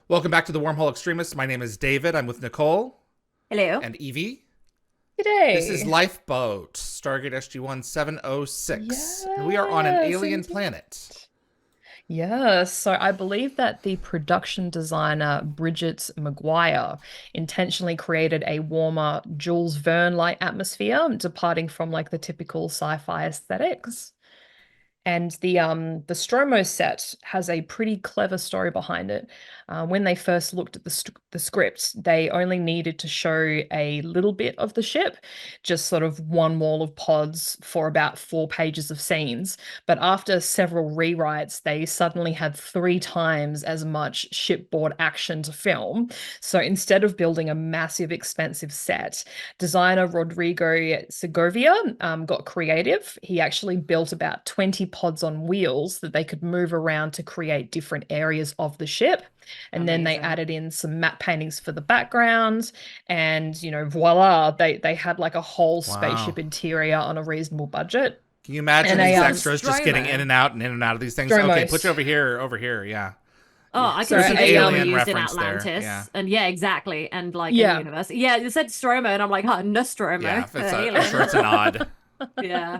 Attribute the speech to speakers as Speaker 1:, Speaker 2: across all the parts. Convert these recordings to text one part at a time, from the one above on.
Speaker 1: Welcome back to the Wormhole Extremists. My name is David. I'm with Nicole
Speaker 2: Hello.
Speaker 1: and Evie. This is
Speaker 3: G'day.
Speaker 1: Lifeboat, Stargate SG1 706, and we are on an
Speaker 3: Yes,
Speaker 1: alien
Speaker 3: indeed.
Speaker 1: planet.
Speaker 3: Yes, so I believe that the production designer Bridget McGuire intentionally created a warmer Jules Verne-like atmosphere, departing from like the typical sci-fi aesthetics. And the Stromo set has a pretty clever story behind it. When they first looked at the scripts, they only needed to show a little bit of the ship, just sort of one wall of pods for about 4 pages of scenes. But after several rewrites, they suddenly had 3 times as much shipboard action to film. So instead of building a massive, expensive set, designer Rodrigo Segovia got creative. He actually built about 20 pods on wheels that they could move around to create different areas of the ship. And then they
Speaker 2: Amazing.
Speaker 3: added in some matte paintings for the background. And, voila, they had like a whole
Speaker 1: Wow.
Speaker 3: spaceship interior on a reasonable budget.
Speaker 1: Can you imagine
Speaker 3: And
Speaker 2: You
Speaker 1: these
Speaker 2: said
Speaker 1: extras just getting in
Speaker 2: Stromo.
Speaker 1: and out and in and out of these things? Okay, put you
Speaker 3: Stromos.
Speaker 1: over here, yeah.
Speaker 2: Oh, I
Speaker 3: So
Speaker 2: can
Speaker 1: There's
Speaker 2: see
Speaker 1: an
Speaker 2: they're
Speaker 3: a
Speaker 2: still
Speaker 1: alien
Speaker 2: used in
Speaker 1: reference there, yeah.
Speaker 2: Atlantis. And yeah, exactly. And like in the
Speaker 3: yeah.
Speaker 2: universe. Yeah, you said Stromo, and I'm like, oh, Nostromo
Speaker 1: Yeah,
Speaker 2: for
Speaker 1: I'm sure
Speaker 2: alien.
Speaker 1: it's an odd.
Speaker 2: Yeah.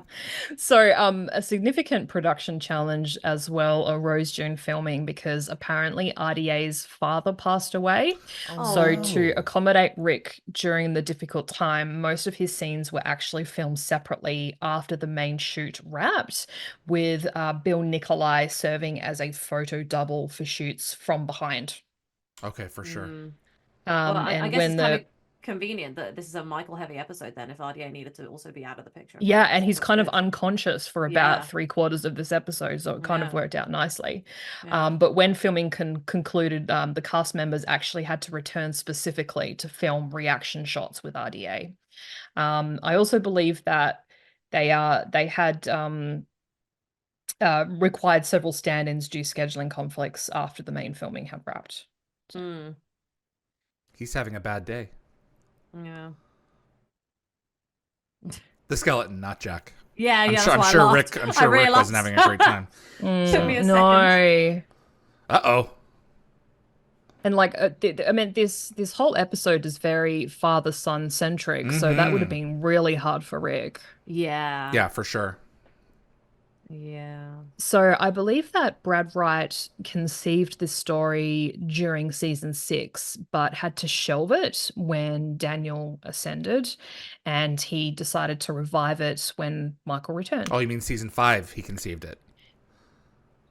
Speaker 3: So, a significant production challenge as well arose during filming because apparently RDA's father passed away.
Speaker 1: Oh
Speaker 3: So,
Speaker 2: Oh,
Speaker 3: to
Speaker 1: no.
Speaker 3: accommodate Rick during the difficult time, most of his scenes were actually filmed separately after the main shoot wrapped, with Bill Nikolai serving as a photo double for shoots from behind.
Speaker 1: Okay, for sure.
Speaker 2: hmm. Well, I
Speaker 3: And
Speaker 2: guess it's
Speaker 3: when
Speaker 2: kind of
Speaker 3: the
Speaker 2: convenient that this is a Michael heavy episode then, if RDA needed to also be out of the picture.
Speaker 3: Yeah, and he's
Speaker 2: That's
Speaker 3: kind of
Speaker 2: good.
Speaker 3: unconscious for about
Speaker 2: Yeah.
Speaker 3: 3/4 of this episode, so it kind of
Speaker 2: Yeah.
Speaker 3: worked out nicely.
Speaker 2: Yeah.
Speaker 3: But when filming concluded, the cast members actually had to return specifically to film reaction shots with RDA. I also believe that they had required several stand-ins due scheduling conflicts after the main filming had wrapped. So,
Speaker 2: Mm.
Speaker 1: He's having a bad day.
Speaker 2: Yeah.
Speaker 1: The skeleton, not Jack.
Speaker 2: Yeah,
Speaker 1: I'm
Speaker 2: yeah,
Speaker 1: sure.
Speaker 2: that's
Speaker 1: I'm
Speaker 2: why I
Speaker 1: sure
Speaker 2: laughed.
Speaker 1: Rick. I'm
Speaker 2: I
Speaker 1: sure Rick wasn't
Speaker 2: realized.
Speaker 1: having a great time.
Speaker 2: Took me a second.
Speaker 3: no.
Speaker 1: Uh-oh.
Speaker 3: And like, I mean, this whole episode is very father-son centric, so that would have
Speaker 1: Mm-hmm.
Speaker 3: been really hard for Rick.
Speaker 2: Yeah.
Speaker 1: Yeah, for sure.
Speaker 2: Yeah.
Speaker 3: So I believe that Brad Wright conceived this story during season 6, but had to shelve it when Daniel ascended, and he decided to revive it when Michael
Speaker 1: Oh,
Speaker 3: returned.
Speaker 1: you mean season 5? He conceived it.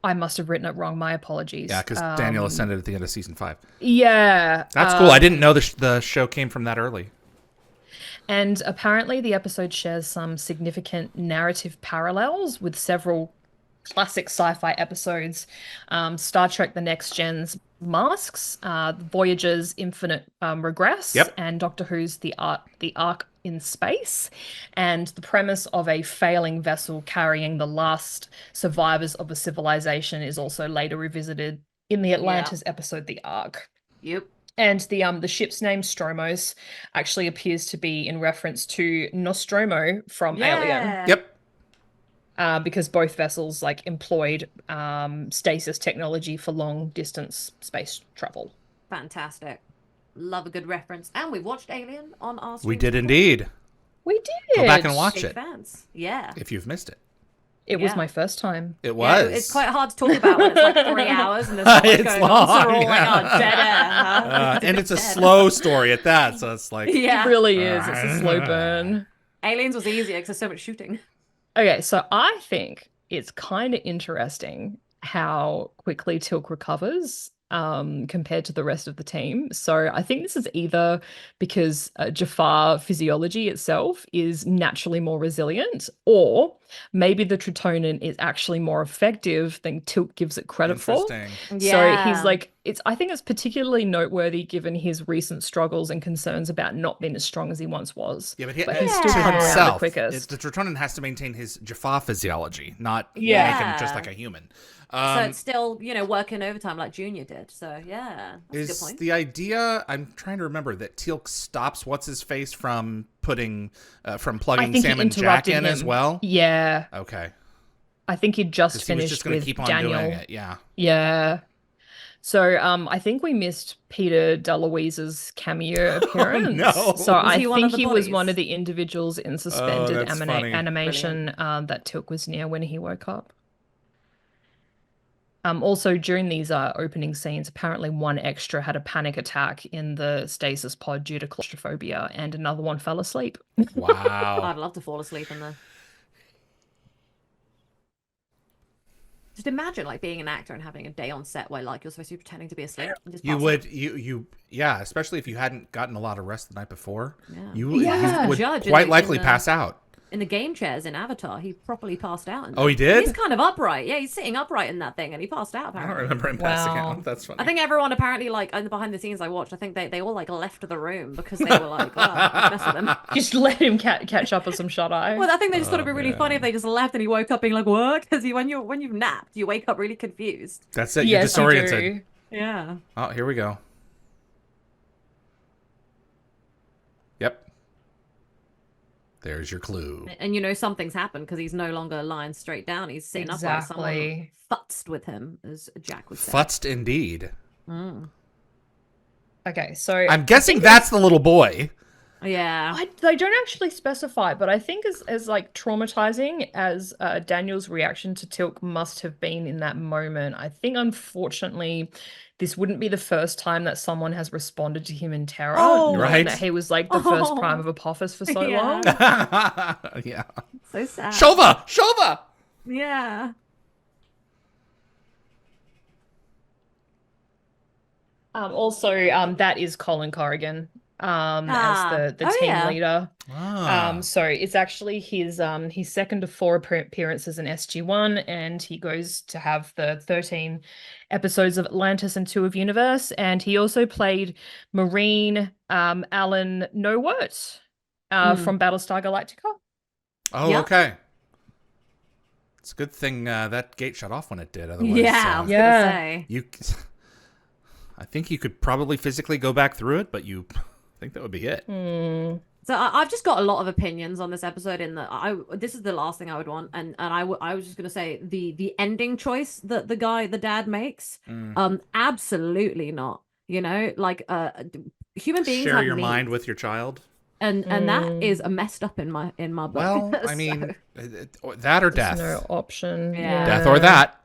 Speaker 3: I must have written it wrong. My
Speaker 1: Yeah,
Speaker 3: apologies.
Speaker 1: because Daniel ascended at the end of season 5.
Speaker 3: Yeah.
Speaker 1: That's cool. I didn't know the show came from that early.
Speaker 3: And apparently, the episode shares some significant narrative parallels with several classic sci-fi episodes, Star Trek: The Next Gen's Masks, Voyager's Infinite Regress,
Speaker 1: Yep.
Speaker 3: and Doctor Who's The Ark in Space. And the premise of a failing vessel carrying the last survivors of a civilization is also later revisited in the
Speaker 2: Yeah.
Speaker 3: Atlantis episode The Ark.
Speaker 2: Yep.
Speaker 3: And the ship's name Stromos actually appears to be in reference to Nostromo from Alien,
Speaker 2: Yeah.
Speaker 1: Yep.
Speaker 3: because both vessels like employed stasis technology for long distance space travel.
Speaker 2: Fantastic. Love a good reference. And we watched Alien on our
Speaker 1: We
Speaker 2: streams
Speaker 1: did
Speaker 2: before.
Speaker 1: indeed.
Speaker 3: We
Speaker 1: Go back
Speaker 3: did.
Speaker 1: and watch
Speaker 2: Big
Speaker 1: it
Speaker 2: fans. Yeah.
Speaker 1: if you've missed it.
Speaker 3: It was
Speaker 2: Yeah.
Speaker 3: my first time.
Speaker 1: It
Speaker 2: Yeah, it's
Speaker 1: was.
Speaker 2: quite hard to talk about when it's like 3 hours and there's not much
Speaker 1: It's
Speaker 2: going on. So we're all
Speaker 1: long.
Speaker 2: like, oh, dead air, huh?
Speaker 1: And it's a
Speaker 2: Dead.
Speaker 1: slow story at that, so it's like.
Speaker 3: It
Speaker 2: Yeah.
Speaker 3: really is. It's a slow burn.
Speaker 2: Aliens was easier because there's so much shooting.
Speaker 3: Okay, so I think it's kind of interesting how quickly Tilk recovers compared to the rest of the team. So I think this is either because Jafar physiology itself is naturally more resilient, or maybe the Tritonin is actually more effective than Tilk gives it credit for.
Speaker 1: Interesting.
Speaker 3: So he's
Speaker 2: Yeah.
Speaker 3: like, I think it's particularly noteworthy given his recent struggles and concerns about not being as strong as he once was.
Speaker 1: Yeah,
Speaker 3: But he's still
Speaker 1: to
Speaker 3: come
Speaker 2: Yeah.
Speaker 3: around the
Speaker 1: himself, the
Speaker 3: quickest.
Speaker 1: Tritonin has to maintain his Jaffa physiology, not make
Speaker 3: Yeah.
Speaker 1: him just
Speaker 2: Yeah.
Speaker 1: like a human.
Speaker 2: So it's still, working overtime like Junior did. So yeah, that's a good
Speaker 1: Is
Speaker 2: point.
Speaker 1: the idea? I'm trying to remember that Teal'c stops what's his face from plugging
Speaker 3: I think
Speaker 1: Sam
Speaker 3: he
Speaker 1: and Jack
Speaker 3: interrupted
Speaker 1: in
Speaker 3: him.
Speaker 1: as well.
Speaker 3: Yeah.
Speaker 1: Okay,
Speaker 3: I think he'd
Speaker 1: because
Speaker 3: just
Speaker 1: he was just
Speaker 3: finished
Speaker 1: going to
Speaker 3: with
Speaker 1: keep on
Speaker 3: Daniel.
Speaker 1: doing it. Yeah.
Speaker 3: Yeah. So I think we missed Peter DeLuise's cameo appearance.
Speaker 1: no.
Speaker 3: So
Speaker 2: Was
Speaker 3: I
Speaker 2: he one
Speaker 3: think
Speaker 2: of the
Speaker 3: he was one of
Speaker 2: bodies?
Speaker 3: the individuals in
Speaker 1: Oh,
Speaker 3: suspended
Speaker 1: that's funny.
Speaker 3: animation that Teal'c was near when he woke up. Also, during these opening scenes, apparently one extra had a panic attack in the stasis pod due to claustrophobia, and another one fell asleep.
Speaker 1: Wow.
Speaker 2: I'd love to fall asleep in there. Just imagine like being an actor and having a day on set where like you're supposed to be pretending to be asleep and just
Speaker 1: You
Speaker 2: pass
Speaker 1: would
Speaker 2: out.
Speaker 1: yeah, especially if you hadn't gotten a lot of rest the night before.
Speaker 2: Yeah.
Speaker 1: You
Speaker 3: Yeah.
Speaker 1: would
Speaker 2: Judge in
Speaker 1: quite
Speaker 2: the-
Speaker 1: likely
Speaker 2: in the-
Speaker 1: pass out.
Speaker 2: In the game chairs in Avatar, he properly passed out.
Speaker 1: Oh, he
Speaker 2: And
Speaker 1: did?
Speaker 2: he's kind of upright. Yeah, he's sitting upright in that thing, and he passed out.
Speaker 1: I don't
Speaker 2: Apparently,
Speaker 1: remember him passing
Speaker 3: Wow.
Speaker 1: out. That's funny.
Speaker 2: I think everyone apparently like in the behind the scenes I watched. I think they all like left the room because they were like, oh, mess with him.
Speaker 3: Just let him catch up with some shut eye.
Speaker 2: Well, I think they just thought it'd be really
Speaker 1: man.
Speaker 2: funny if they just left and he woke up being like, what? Because when you've napped, you wake up really confused.
Speaker 1: That's it.
Speaker 3: Yes,
Speaker 1: You're
Speaker 3: you
Speaker 1: disoriented.
Speaker 3: do.
Speaker 2: Yeah.
Speaker 1: Oh, here we go. Yep. There's your clue.
Speaker 2: And you know something's happened because he's no longer lying straight down. He's sitting upright. Someone
Speaker 3: Exactly.
Speaker 2: futzed with him, as Jack would say.
Speaker 1: Futzed indeed.
Speaker 2: Mm.
Speaker 3: Okay, so
Speaker 1: I'm guessing that's the little boy.
Speaker 2: Yeah.
Speaker 3: they don't actually specify, but I think as like traumatizing as Daniel's reaction to Teal'c must have been in that moment, I think unfortunately this wouldn't be the first time that someone has responded to him in terror.
Speaker 2: Oh.
Speaker 3: knowing
Speaker 1: Right.
Speaker 3: That he was like the first
Speaker 2: Oh.
Speaker 3: prime of Apophis for so
Speaker 2: Yeah.
Speaker 3: long.
Speaker 1: Yeah.
Speaker 2: So sad.
Speaker 1: Shova! Shova!
Speaker 2: Yeah.
Speaker 3: Also, that is Colin Corrigan as the
Speaker 2: Oh,
Speaker 3: team
Speaker 2: yeah.
Speaker 3: leader.
Speaker 1: Ah.
Speaker 3: So it's actually his second of 4 appearances in SG1, and he goes to have the 13 episodes of Atlantis and 2 of Universe, and he also played Marine Alan Nowert from Battlestar Galactica.
Speaker 1: Oh,
Speaker 2: Yep.
Speaker 1: okay. It's a good thing that gate shut off when it did. Otherwise,
Speaker 2: Yeah, I was
Speaker 3: Yeah.
Speaker 2: gonna say.
Speaker 1: you. I think you could probably physically go back through it, but I think that would be it.
Speaker 2: So I've just got a lot of opinions on this episode. In that, this is the last thing I would want, and I was just gonna say the ending choice that the dad makes, absolutely not. You know, like human beings
Speaker 1: Share
Speaker 2: have
Speaker 1: your
Speaker 2: needs,
Speaker 1: mind with your child.
Speaker 2: and that is a messed up in my book.
Speaker 1: Well, I
Speaker 2: So-
Speaker 1: mean, that or
Speaker 3: There's
Speaker 1: death.
Speaker 3: no option.
Speaker 2: Yeah.
Speaker 1: Death or that.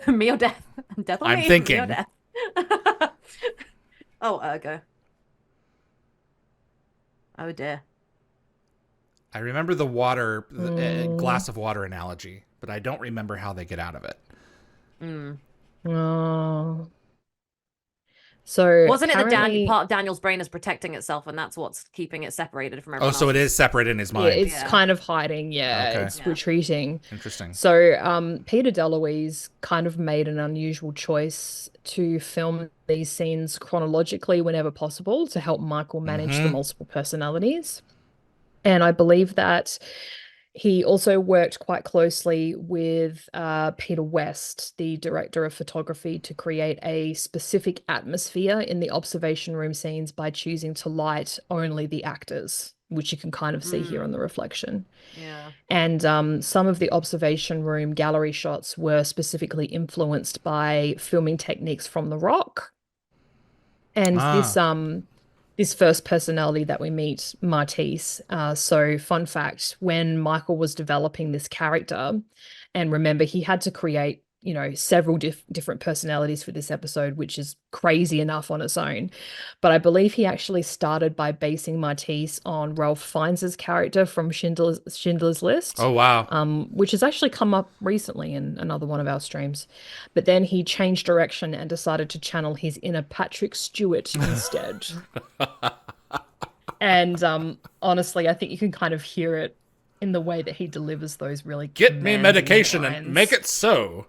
Speaker 2: me or death, death or
Speaker 1: I'm
Speaker 2: me,
Speaker 1: thinking.
Speaker 2: me or death. Oh, Ergo. Oh dear.
Speaker 1: I remember the water, glass of water analogy, but I don't remember how they get out of it.
Speaker 3: Oh. So
Speaker 2: Wasn't it the
Speaker 3: apparently-
Speaker 2: part of Daniel's brain is protecting itself, and that's what's keeping it separated from everyone
Speaker 1: Oh, so
Speaker 2: else?
Speaker 1: it is separate in his
Speaker 3: Yeah,
Speaker 1: mind.
Speaker 3: it's
Speaker 2: Yeah.
Speaker 3: kind of hiding. Yeah,
Speaker 1: Okay.
Speaker 3: it's
Speaker 2: Yeah.
Speaker 3: retreating.
Speaker 1: Interesting.
Speaker 3: So, Peter DeLuise kind of made an unusual choice to film these scenes chronologically whenever possible to help Michael manage the multiple personalities. And I believe that he also worked quite closely with Peter West, the director of photography, to create a specific atmosphere in the observation room scenes by choosing to light only the actors, which you can kind of see here on the reflection.
Speaker 2: Yeah.
Speaker 3: And some of the observation room gallery shots were specifically influenced by filming techniques from The Rock. And this first personality that we meet, Martise. So fun fact, when Michael was developing this character, and remember he had to create, you know, several different personalities for this episode, which is crazy enough on its own. But I believe he actually started by basing Martise on Ralph Fiennes' character from Schindler's List.
Speaker 1: Oh, wow.
Speaker 3: Which has actually come up recently in another one of our streams. But then he changed direction and decided to channel his inner Patrick Stewart instead. And honestly, I think you can kind of hear it in the way that he delivers those really
Speaker 1: Get me
Speaker 3: commanding
Speaker 1: medication
Speaker 3: lines.
Speaker 1: and make it so.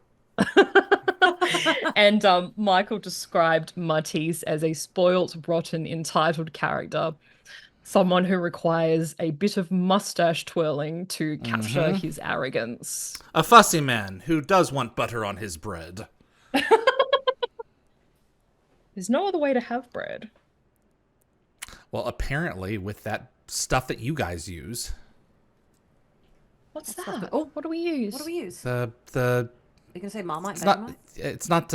Speaker 3: And Michael described Matisse as a spoilt, rotten, entitled character. Someone who requires a bit of mustache twirling to capture his arrogance.
Speaker 1: A fussy man who does want butter on his bread.
Speaker 3: There's no other way to have bread.
Speaker 1: Well, apparently with that stuff that you guys use,
Speaker 3: What's
Speaker 2: What's
Speaker 3: that?
Speaker 2: that?
Speaker 3: Oh, what do we use?
Speaker 2: What do we use?
Speaker 1: the
Speaker 2: You can say Marmite,
Speaker 1: It's not.
Speaker 2: Vegemite?
Speaker 1: It's not.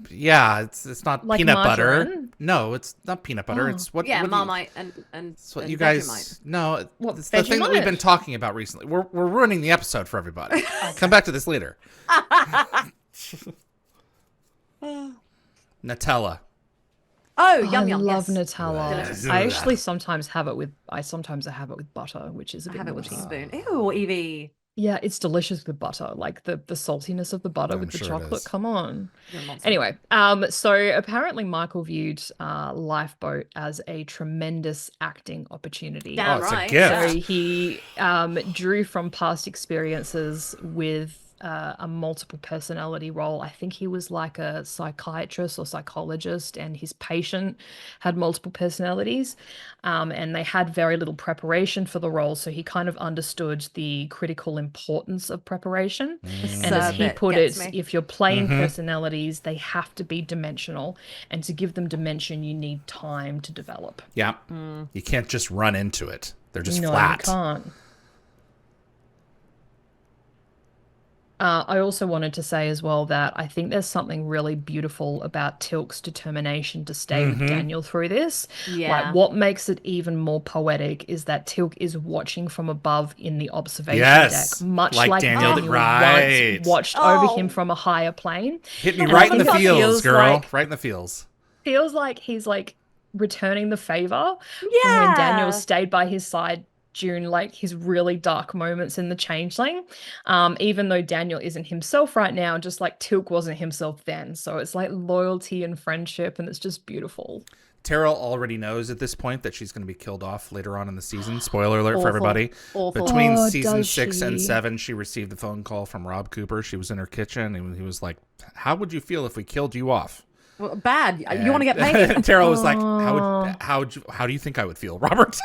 Speaker 1: Yeah, it's not
Speaker 3: Like
Speaker 1: peanut butter.
Speaker 3: margarine?
Speaker 1: No, it's not peanut butter.
Speaker 3: Oh.
Speaker 1: It's what?
Speaker 2: Yeah,
Speaker 1: what do you-
Speaker 2: Marmite and
Speaker 1: It's what
Speaker 2: and
Speaker 1: you guys.
Speaker 2: Vegemite.
Speaker 1: No,
Speaker 3: What,
Speaker 1: it's the thing that we've been
Speaker 3: Vegemite?
Speaker 1: talking about recently. We're ruining the episode for everybody. Come back to this later. Nutella.
Speaker 2: Oh,
Speaker 3: I
Speaker 2: yum yum.
Speaker 3: love
Speaker 2: Yes.
Speaker 3: Nutella.
Speaker 2: Delicious.
Speaker 3: I actually sometimes have it with butter, which is a
Speaker 2: I
Speaker 3: bit
Speaker 2: have it with a
Speaker 3: naughty.
Speaker 2: spoon. Ew, Evie.
Speaker 3: Yeah, it's delicious with butter. Like the saltiness of the butter
Speaker 1: I'm
Speaker 3: with the
Speaker 1: sure it
Speaker 3: chocolate.
Speaker 1: is.
Speaker 3: Come on.
Speaker 2: You're a monster.
Speaker 3: Anyway, so apparently Michael viewed Lifeboat as a tremendous acting opportunity.
Speaker 2: Damn
Speaker 1: it's a
Speaker 2: right.
Speaker 1: gift.
Speaker 3: So
Speaker 2: Yeah.
Speaker 3: he drew from past experiences with a multiple personality role. I think he was like a psychiatrist or psychologist, and his patient had multiple personalities. And they had very little preparation for the role. So he kind of understood the critical importance of preparation. And as he
Speaker 2: bit
Speaker 3: put
Speaker 2: gets
Speaker 3: it,
Speaker 2: me.
Speaker 3: if you're playing personalities, they have to be dimensional. And to give them dimension, you need time to develop.
Speaker 1: Yeah. You can't just run into it. They're just
Speaker 3: No,
Speaker 1: flat.
Speaker 3: you can't. I also wanted to say as well that I think there's something really beautiful about Tilk's determination to stay with Daniel through this.
Speaker 2: Yeah.
Speaker 3: Like, what makes it even more poetic is that Tilk is watching from above in the observation
Speaker 1: Yes,
Speaker 3: deck, much
Speaker 1: like
Speaker 3: like
Speaker 1: Daniel
Speaker 3: Daniel,
Speaker 1: did, right.
Speaker 3: once watched over
Speaker 2: Oh.
Speaker 3: him from a higher plane.
Speaker 1: Hit me
Speaker 3: And
Speaker 1: right
Speaker 3: I
Speaker 1: in the
Speaker 3: think it
Speaker 1: feels,
Speaker 3: feels
Speaker 1: girl.
Speaker 3: like-
Speaker 1: Right in the feels.
Speaker 3: Feels like he's like returning the favor from when
Speaker 2: Yeah.
Speaker 3: Daniel stayed by his side during like his really dark moments in the Changeling. Even though Daniel isn't himself right now, just like Tilk wasn't himself then. So it's like loyalty and friendship, and it's just beautiful.
Speaker 1: Terrell already knows at this point that she's going to be killed off later on in the season. Spoiler alert for
Speaker 2: Awful.
Speaker 1: everybody.
Speaker 2: Awful.
Speaker 1: Between
Speaker 3: Oh,
Speaker 1: season
Speaker 3: does
Speaker 1: 6 and
Speaker 3: she?
Speaker 1: 7, she received the phone call from Rob Cooper. She was in her kitchen, and he was like, "How would you feel if we killed you off?"
Speaker 2: Well, bad. You want to get paid?
Speaker 1: And Terrell was like, how do you think I would feel, Robert?"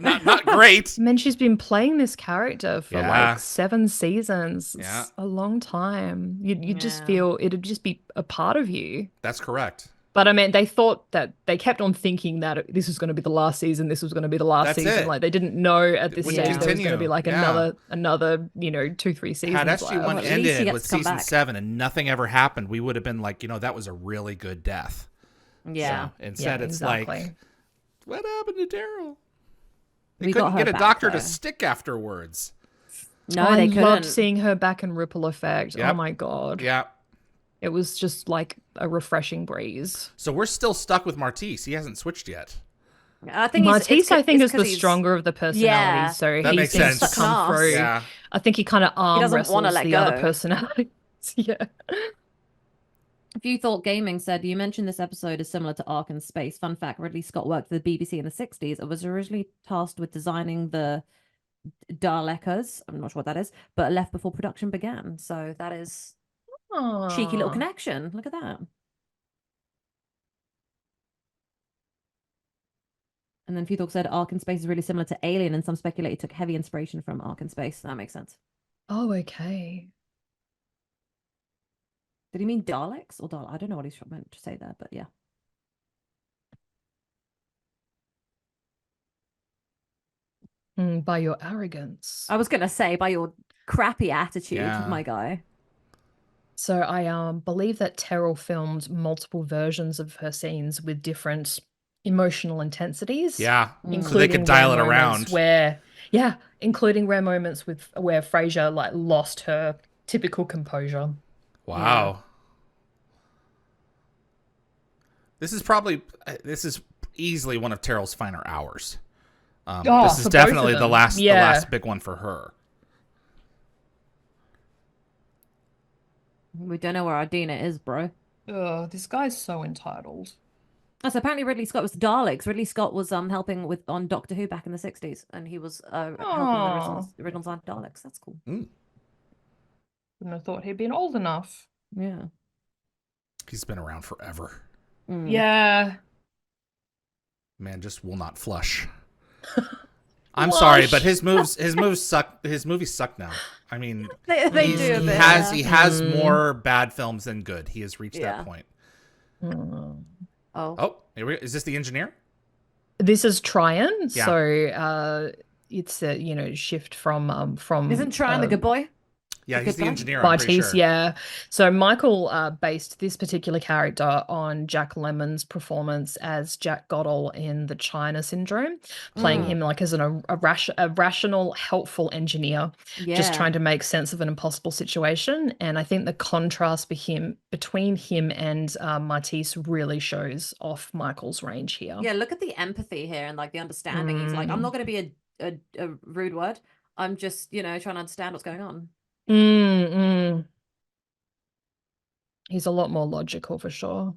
Speaker 1: not great.
Speaker 3: I mean, she's been playing this character for
Speaker 1: Yeah.
Speaker 3: like 7 seasons. It's
Speaker 1: Yeah.
Speaker 3: a long time. You'd just
Speaker 2: Yeah.
Speaker 3: feel it'd just be a part of you.
Speaker 1: That's correct.
Speaker 3: But I mean, they thought that they kept on thinking that this was going to be the last season. This was going to be the last
Speaker 1: That's
Speaker 3: season.
Speaker 1: it.
Speaker 3: Like they didn't know at this
Speaker 1: Would
Speaker 3: stage there was going to
Speaker 1: continue.
Speaker 3: be like
Speaker 1: Yeah.
Speaker 3: another 2-3 seasons.
Speaker 1: Had
Speaker 3: left.
Speaker 1: SG1
Speaker 2: at least he
Speaker 1: ended
Speaker 2: gets
Speaker 1: with
Speaker 2: to come
Speaker 1: season
Speaker 2: back.
Speaker 1: 7 and nothing ever happened, we would have been like, that was a really good death.
Speaker 2: Yeah.
Speaker 1: So instead, it's like, what happened to Daryl? They
Speaker 2: We got
Speaker 1: couldn't
Speaker 2: her
Speaker 1: get a
Speaker 2: back,
Speaker 1: doctor
Speaker 2: though.
Speaker 1: to stick afterwards.
Speaker 2: No,
Speaker 3: I
Speaker 2: they
Speaker 3: loved
Speaker 2: couldn't.
Speaker 3: seeing her back in Ripple Effect.
Speaker 1: Yep.
Speaker 3: Oh my god.
Speaker 1: Yeah.
Speaker 3: It was just like a refreshing breeze.
Speaker 1: So we're still stuck with Martise. He hasn't switched yet.
Speaker 2: I think
Speaker 3: Matisse, I think, is the
Speaker 2: 'cause he's-
Speaker 3: stronger of the personalities,
Speaker 2: Yeah.
Speaker 3: so
Speaker 1: That
Speaker 3: he
Speaker 1: makes
Speaker 3: seems
Speaker 1: sense.
Speaker 3: to come
Speaker 2: Such an
Speaker 3: through.
Speaker 1: Yeah.
Speaker 3: I think he kind of arm
Speaker 2: doesn't
Speaker 3: wrestles
Speaker 2: wanna let
Speaker 3: the other
Speaker 2: go.
Speaker 3: personalities. Yeah.
Speaker 2: If you thought gaming said you mentioned this episode is similar to Ark in Space. Fun fact: Ridley Scott worked for the BBC in the '60s and was originally tasked with designing the Dalekers. I'm not sure what that is, but left before production began. So that is cheeky little
Speaker 3: Aw.
Speaker 2: connection. Look at that. And then Futhork said Ark in Space is really similar to Alien, and some speculate it took heavy inspiration from Ark in Space. That makes sense.
Speaker 3: Oh, okay.
Speaker 2: Did he mean Daleks or Dalek? I don't know what he's meant to say there, but yeah.
Speaker 3: By your arrogance.
Speaker 2: I was gonna say by your crappy attitude,
Speaker 1: Yeah.
Speaker 2: my guy.
Speaker 3: So I believe that Terrell filmed multiple versions of her scenes with different emotional intensities.
Speaker 1: Yeah. So they
Speaker 3: Including
Speaker 1: could dial it
Speaker 3: rare moments
Speaker 1: around.
Speaker 3: including rare moments with where Frasier like lost her typical composure.
Speaker 1: Wow. This is easily one of Terrell's finer hours.
Speaker 3: Oh,
Speaker 1: This is
Speaker 3: for both of
Speaker 1: definitely the
Speaker 3: them.
Speaker 1: last
Speaker 3: Yeah.
Speaker 1: big one for her.
Speaker 2: We don't know where our Dina is, bro.
Speaker 3: Oh, this guy's so entitled.
Speaker 2: Oh, so apparently Ridley Scott was Daleks. Ridley Scott was helping with on Doctor Who back in the '60s, and he was helping the original design of Daleks. That's cool.
Speaker 3: Wouldn't have thought he'd been old enough.
Speaker 2: Yeah.
Speaker 1: He's been around forever.
Speaker 2: Mm.
Speaker 3: Yeah.
Speaker 1: Man just will not flush. I'm sorry, but his moves suck. His movies suck now. I mean,
Speaker 2: They do a
Speaker 1: he
Speaker 2: bit.
Speaker 1: has
Speaker 2: yeah.
Speaker 1: more bad films than good. He has reached
Speaker 2: Yeah.
Speaker 1: that point.
Speaker 3: Mm.
Speaker 2: Oh.
Speaker 1: Oh, here we go. Is this the engineer?
Speaker 3: This is Tryon,
Speaker 1: Yeah.
Speaker 3: so it's a shift from
Speaker 2: Isn't Tryon the good boy?
Speaker 1: Yeah, he's
Speaker 2: good
Speaker 1: the
Speaker 2: guy.
Speaker 1: engineer, I'm pretty
Speaker 3: Matisse,
Speaker 1: sure.
Speaker 3: yeah. So Michael based this particular character on Jack Lemmon's performance as Jack Goddell in The China Syndrome, playing him like as a rational, helpful engineer, just
Speaker 2: Yeah.
Speaker 3: trying to make sense of an impossible situation. And I think the contrast between him and Matisse really shows off Michael's range here.
Speaker 2: Yeah, look at the empathy here and like the understanding. He's like, I'm not going to be a rude word. I'm just, trying to understand what's going on.
Speaker 3: He's a lot more logical for sure.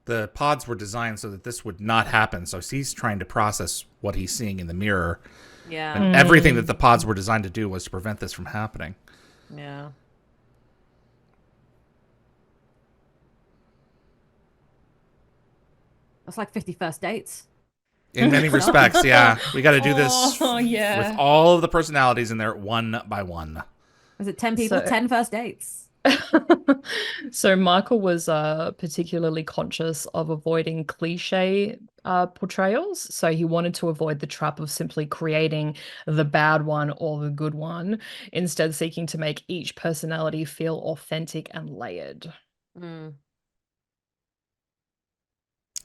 Speaker 1: The pods were designed so that this would not happen. So he's trying to process what he's seeing in the mirror.
Speaker 2: Yeah.
Speaker 1: And everything that the pods were designed to do was to prevent this from happening.
Speaker 2: Yeah. That's like 50 First Dates.
Speaker 1: In many respects, yeah. We got to do this
Speaker 3: yeah.
Speaker 1: with all of the personalities in there one by one.
Speaker 2: Was it 10 people? 10 first dates.
Speaker 3: So Michael was particularly conscious of avoiding cliche portrayals. So he wanted to avoid the trap of simply creating the bad one or the good one, instead seeking to make each personality feel authentic and layered.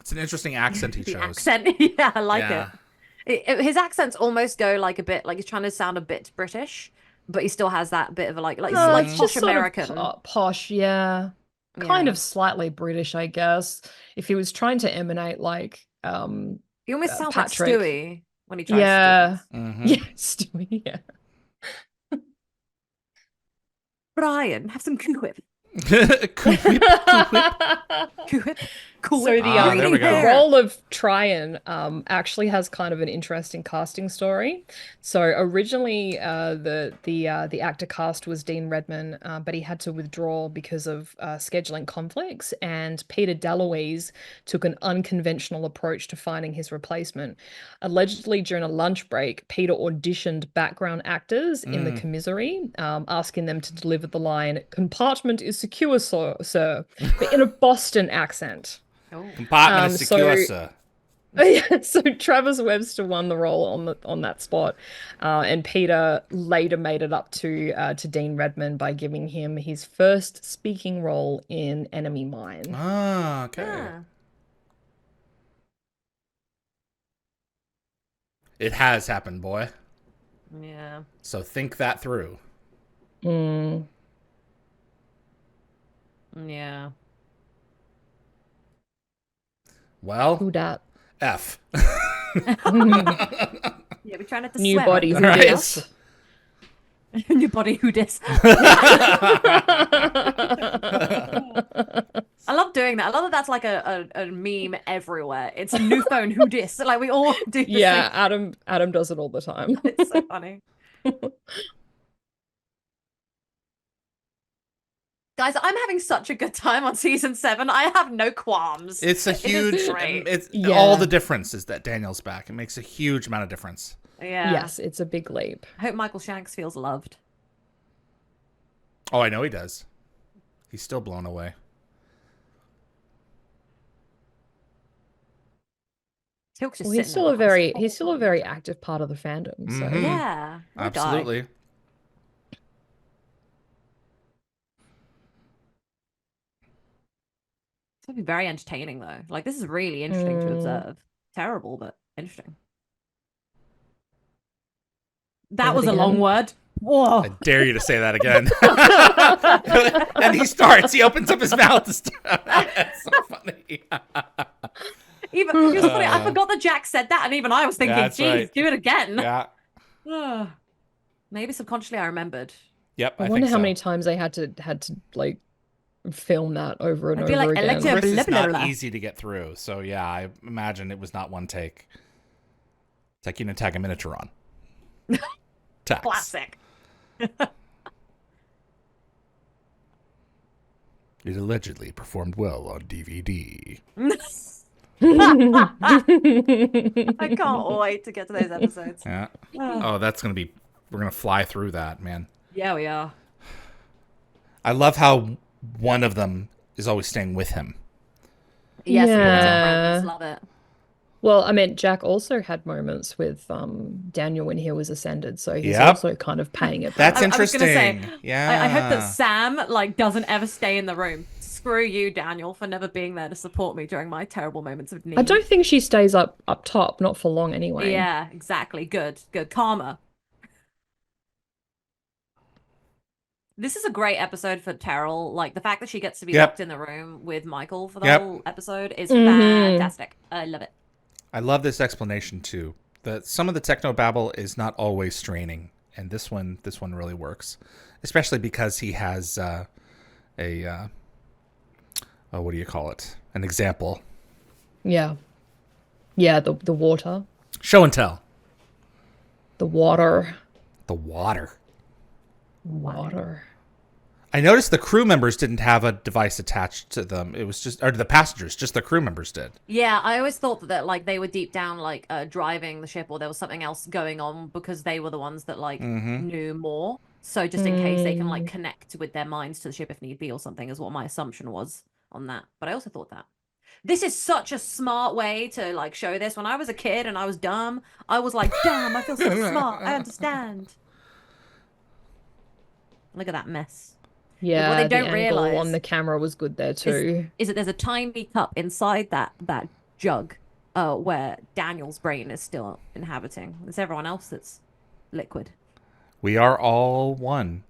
Speaker 1: It's an interesting accent he
Speaker 2: The
Speaker 1: chose.
Speaker 2: accent, yeah, I like it. His accents almost go like a bit like he's trying to sound a bit British, but he still has that bit of a like
Speaker 3: It's
Speaker 2: posh
Speaker 3: just sort
Speaker 2: American.
Speaker 3: of posh, yeah. Kind of slightly British, I guess. If he was trying to emanate like
Speaker 2: He almost sounds
Speaker 3: Patrick.
Speaker 2: like Stewie when he tries
Speaker 3: Yeah.
Speaker 2: to do
Speaker 1: Mhm.
Speaker 3: Yeah, Stewie, yeah.
Speaker 2: Brian, have some Cool Whip.
Speaker 1: Cool whip, cool whip.
Speaker 2: Cool Whip. Cool
Speaker 3: So
Speaker 2: Whip.
Speaker 1: there we go.
Speaker 3: the role of Tryon actually has kind of an interesting casting story. So originally, the actor cast was Dean Redman, but he had to withdraw because of scheduling conflicts. And Peter DeLuise took an unconventional approach to finding his replacement. Allegedly, during a lunch break, Peter auditioned background actors in the commissary, asking them to deliver the line, "Compartment is secure, sir," but in a Boston accent.
Speaker 1: Compartment is secure,
Speaker 3: so-
Speaker 1: sir.
Speaker 3: So Travis Webster won the role on that spot, and Peter later made it up to Dean Redman by giving him his first speaking role in Enemy Mine.
Speaker 1: Ah, okay.
Speaker 2: Yeah.
Speaker 1: It has happened, boy.
Speaker 2: Yeah.
Speaker 1: So think that through.
Speaker 2: Yeah.
Speaker 1: Well,
Speaker 3: Who dat?
Speaker 1: F.
Speaker 2: Yeah, we're trying not to
Speaker 3: New
Speaker 2: swear.
Speaker 3: body, who
Speaker 1: Right.
Speaker 3: dis?
Speaker 2: New body, who dis? I love doing that. I love that that's like a meme everywhere. It's a new phone, who dis? Like we all do the
Speaker 3: Yeah,
Speaker 2: same.
Speaker 3: Adam does it all the time.
Speaker 2: It's so funny. Guys, I'm having such a good time on season 7. I have no qualms.
Speaker 1: It's a
Speaker 2: It is
Speaker 1: huge.
Speaker 2: great.
Speaker 1: It's
Speaker 3: Yeah.
Speaker 1: all the difference is that Daniel's back. It makes a huge amount of difference.
Speaker 2: Yeah.
Speaker 3: Yes, it's a big leap.
Speaker 2: I hope Michael Shanks feels loved.
Speaker 1: Oh, I know he does. He's still blown away.
Speaker 2: Teal'c's just
Speaker 3: Well, he's
Speaker 2: sitting
Speaker 3: still
Speaker 2: there.
Speaker 3: he's still a very active part of the fandom. So
Speaker 1: Mhm.
Speaker 2: Yeah. Poor guy.
Speaker 1: Absolutely.
Speaker 2: It's gonna be very entertaining though. Like this is really interesting to observe. Terrible, but interesting. That
Speaker 3: Say
Speaker 2: was
Speaker 3: it
Speaker 2: a long
Speaker 3: again.
Speaker 2: word. Whoa.
Speaker 1: I dare you to say that again. And he starts. He opens up his mouth to start. That's so funny.
Speaker 2: Even it was funny. I forgot that Jack said that, and even I was thinking,
Speaker 1: That's
Speaker 2: "Geez,
Speaker 1: right.
Speaker 2: do it again."
Speaker 1: Yeah.
Speaker 2: Maybe subconsciously I remembered.
Speaker 1: Yep.
Speaker 3: I
Speaker 1: I
Speaker 3: wonder
Speaker 1: think
Speaker 3: how
Speaker 1: so.
Speaker 3: many times they had to like film that over and
Speaker 2: I'd be
Speaker 3: over
Speaker 2: like,
Speaker 3: again.
Speaker 2: Electra-
Speaker 1: Chris is
Speaker 2: Blah, blah,
Speaker 1: not
Speaker 2: blah.
Speaker 1: easy to get through. So yeah, I imagine it was not one take. It's like you can tag a miniature on. Tax.
Speaker 2: Classic.
Speaker 1: It allegedly performed well on DVD.
Speaker 2: I can't wait to get to those episodes.
Speaker 1: Yeah. Oh, that's gonna be. We're gonna fly through that, man.
Speaker 2: Yeah, we are.
Speaker 1: I love how one of them is always staying with him.
Speaker 2: Yes,
Speaker 3: Yeah.
Speaker 2: love it.
Speaker 3: Well, I mean, Jack also had moments with Daniel when he was ascended, so he's
Speaker 1: Yep.
Speaker 3: also kind of paying it
Speaker 1: That's
Speaker 3: back.
Speaker 2: I was gonna say,
Speaker 1: interesting.
Speaker 2: I hope that
Speaker 1: Yeah.
Speaker 2: Sam like doesn't ever stay in the room. Screw you, Daniel, for never being there to support me during my terrible moments of
Speaker 3: I
Speaker 2: need.
Speaker 3: don't think she stays up top, not for long anyway.
Speaker 2: Yeah, exactly. Good, good. Karma. This is a great episode for Terrell. Like the fact that she gets to be locked
Speaker 1: Yep.
Speaker 2: in the room with Michael for the
Speaker 1: Yep.
Speaker 2: whole episode is
Speaker 3: Hmm.
Speaker 2: fantastic. I love it.
Speaker 1: I love this explanation too. That some of the techno babble is not always straining, and this one really works, especially because he has a what do you call it? An example.
Speaker 3: Yeah. Yeah, the water.
Speaker 1: Show and tell.
Speaker 3: The water.
Speaker 1: The water.
Speaker 3: Water.
Speaker 1: I noticed the crew members didn't have a device attached to them. It was just, or the passengers, just the crew members did.
Speaker 2: Yeah, I always thought that like they were deep down like driving the ship or there was something else going on because they were the ones that like knew more. So just in case they can like
Speaker 3: Mm.
Speaker 2: connect with their minds to the ship if need be or something is what my assumption was on that. But I also thought that. This is such a smart way to like show this. When I was a kid and I was dumb, I was like, damn, I feel so smart. I understand. Look at that mess. What they
Speaker 3: Yeah, the
Speaker 2: don't
Speaker 3: angle on
Speaker 2: realize
Speaker 3: the camera was good there
Speaker 2: is
Speaker 3: too.
Speaker 2: is that there's a tiny cup inside that jug where Daniel's brain is still inhabiting. There's everyone else that's liquid.
Speaker 1: We are all one.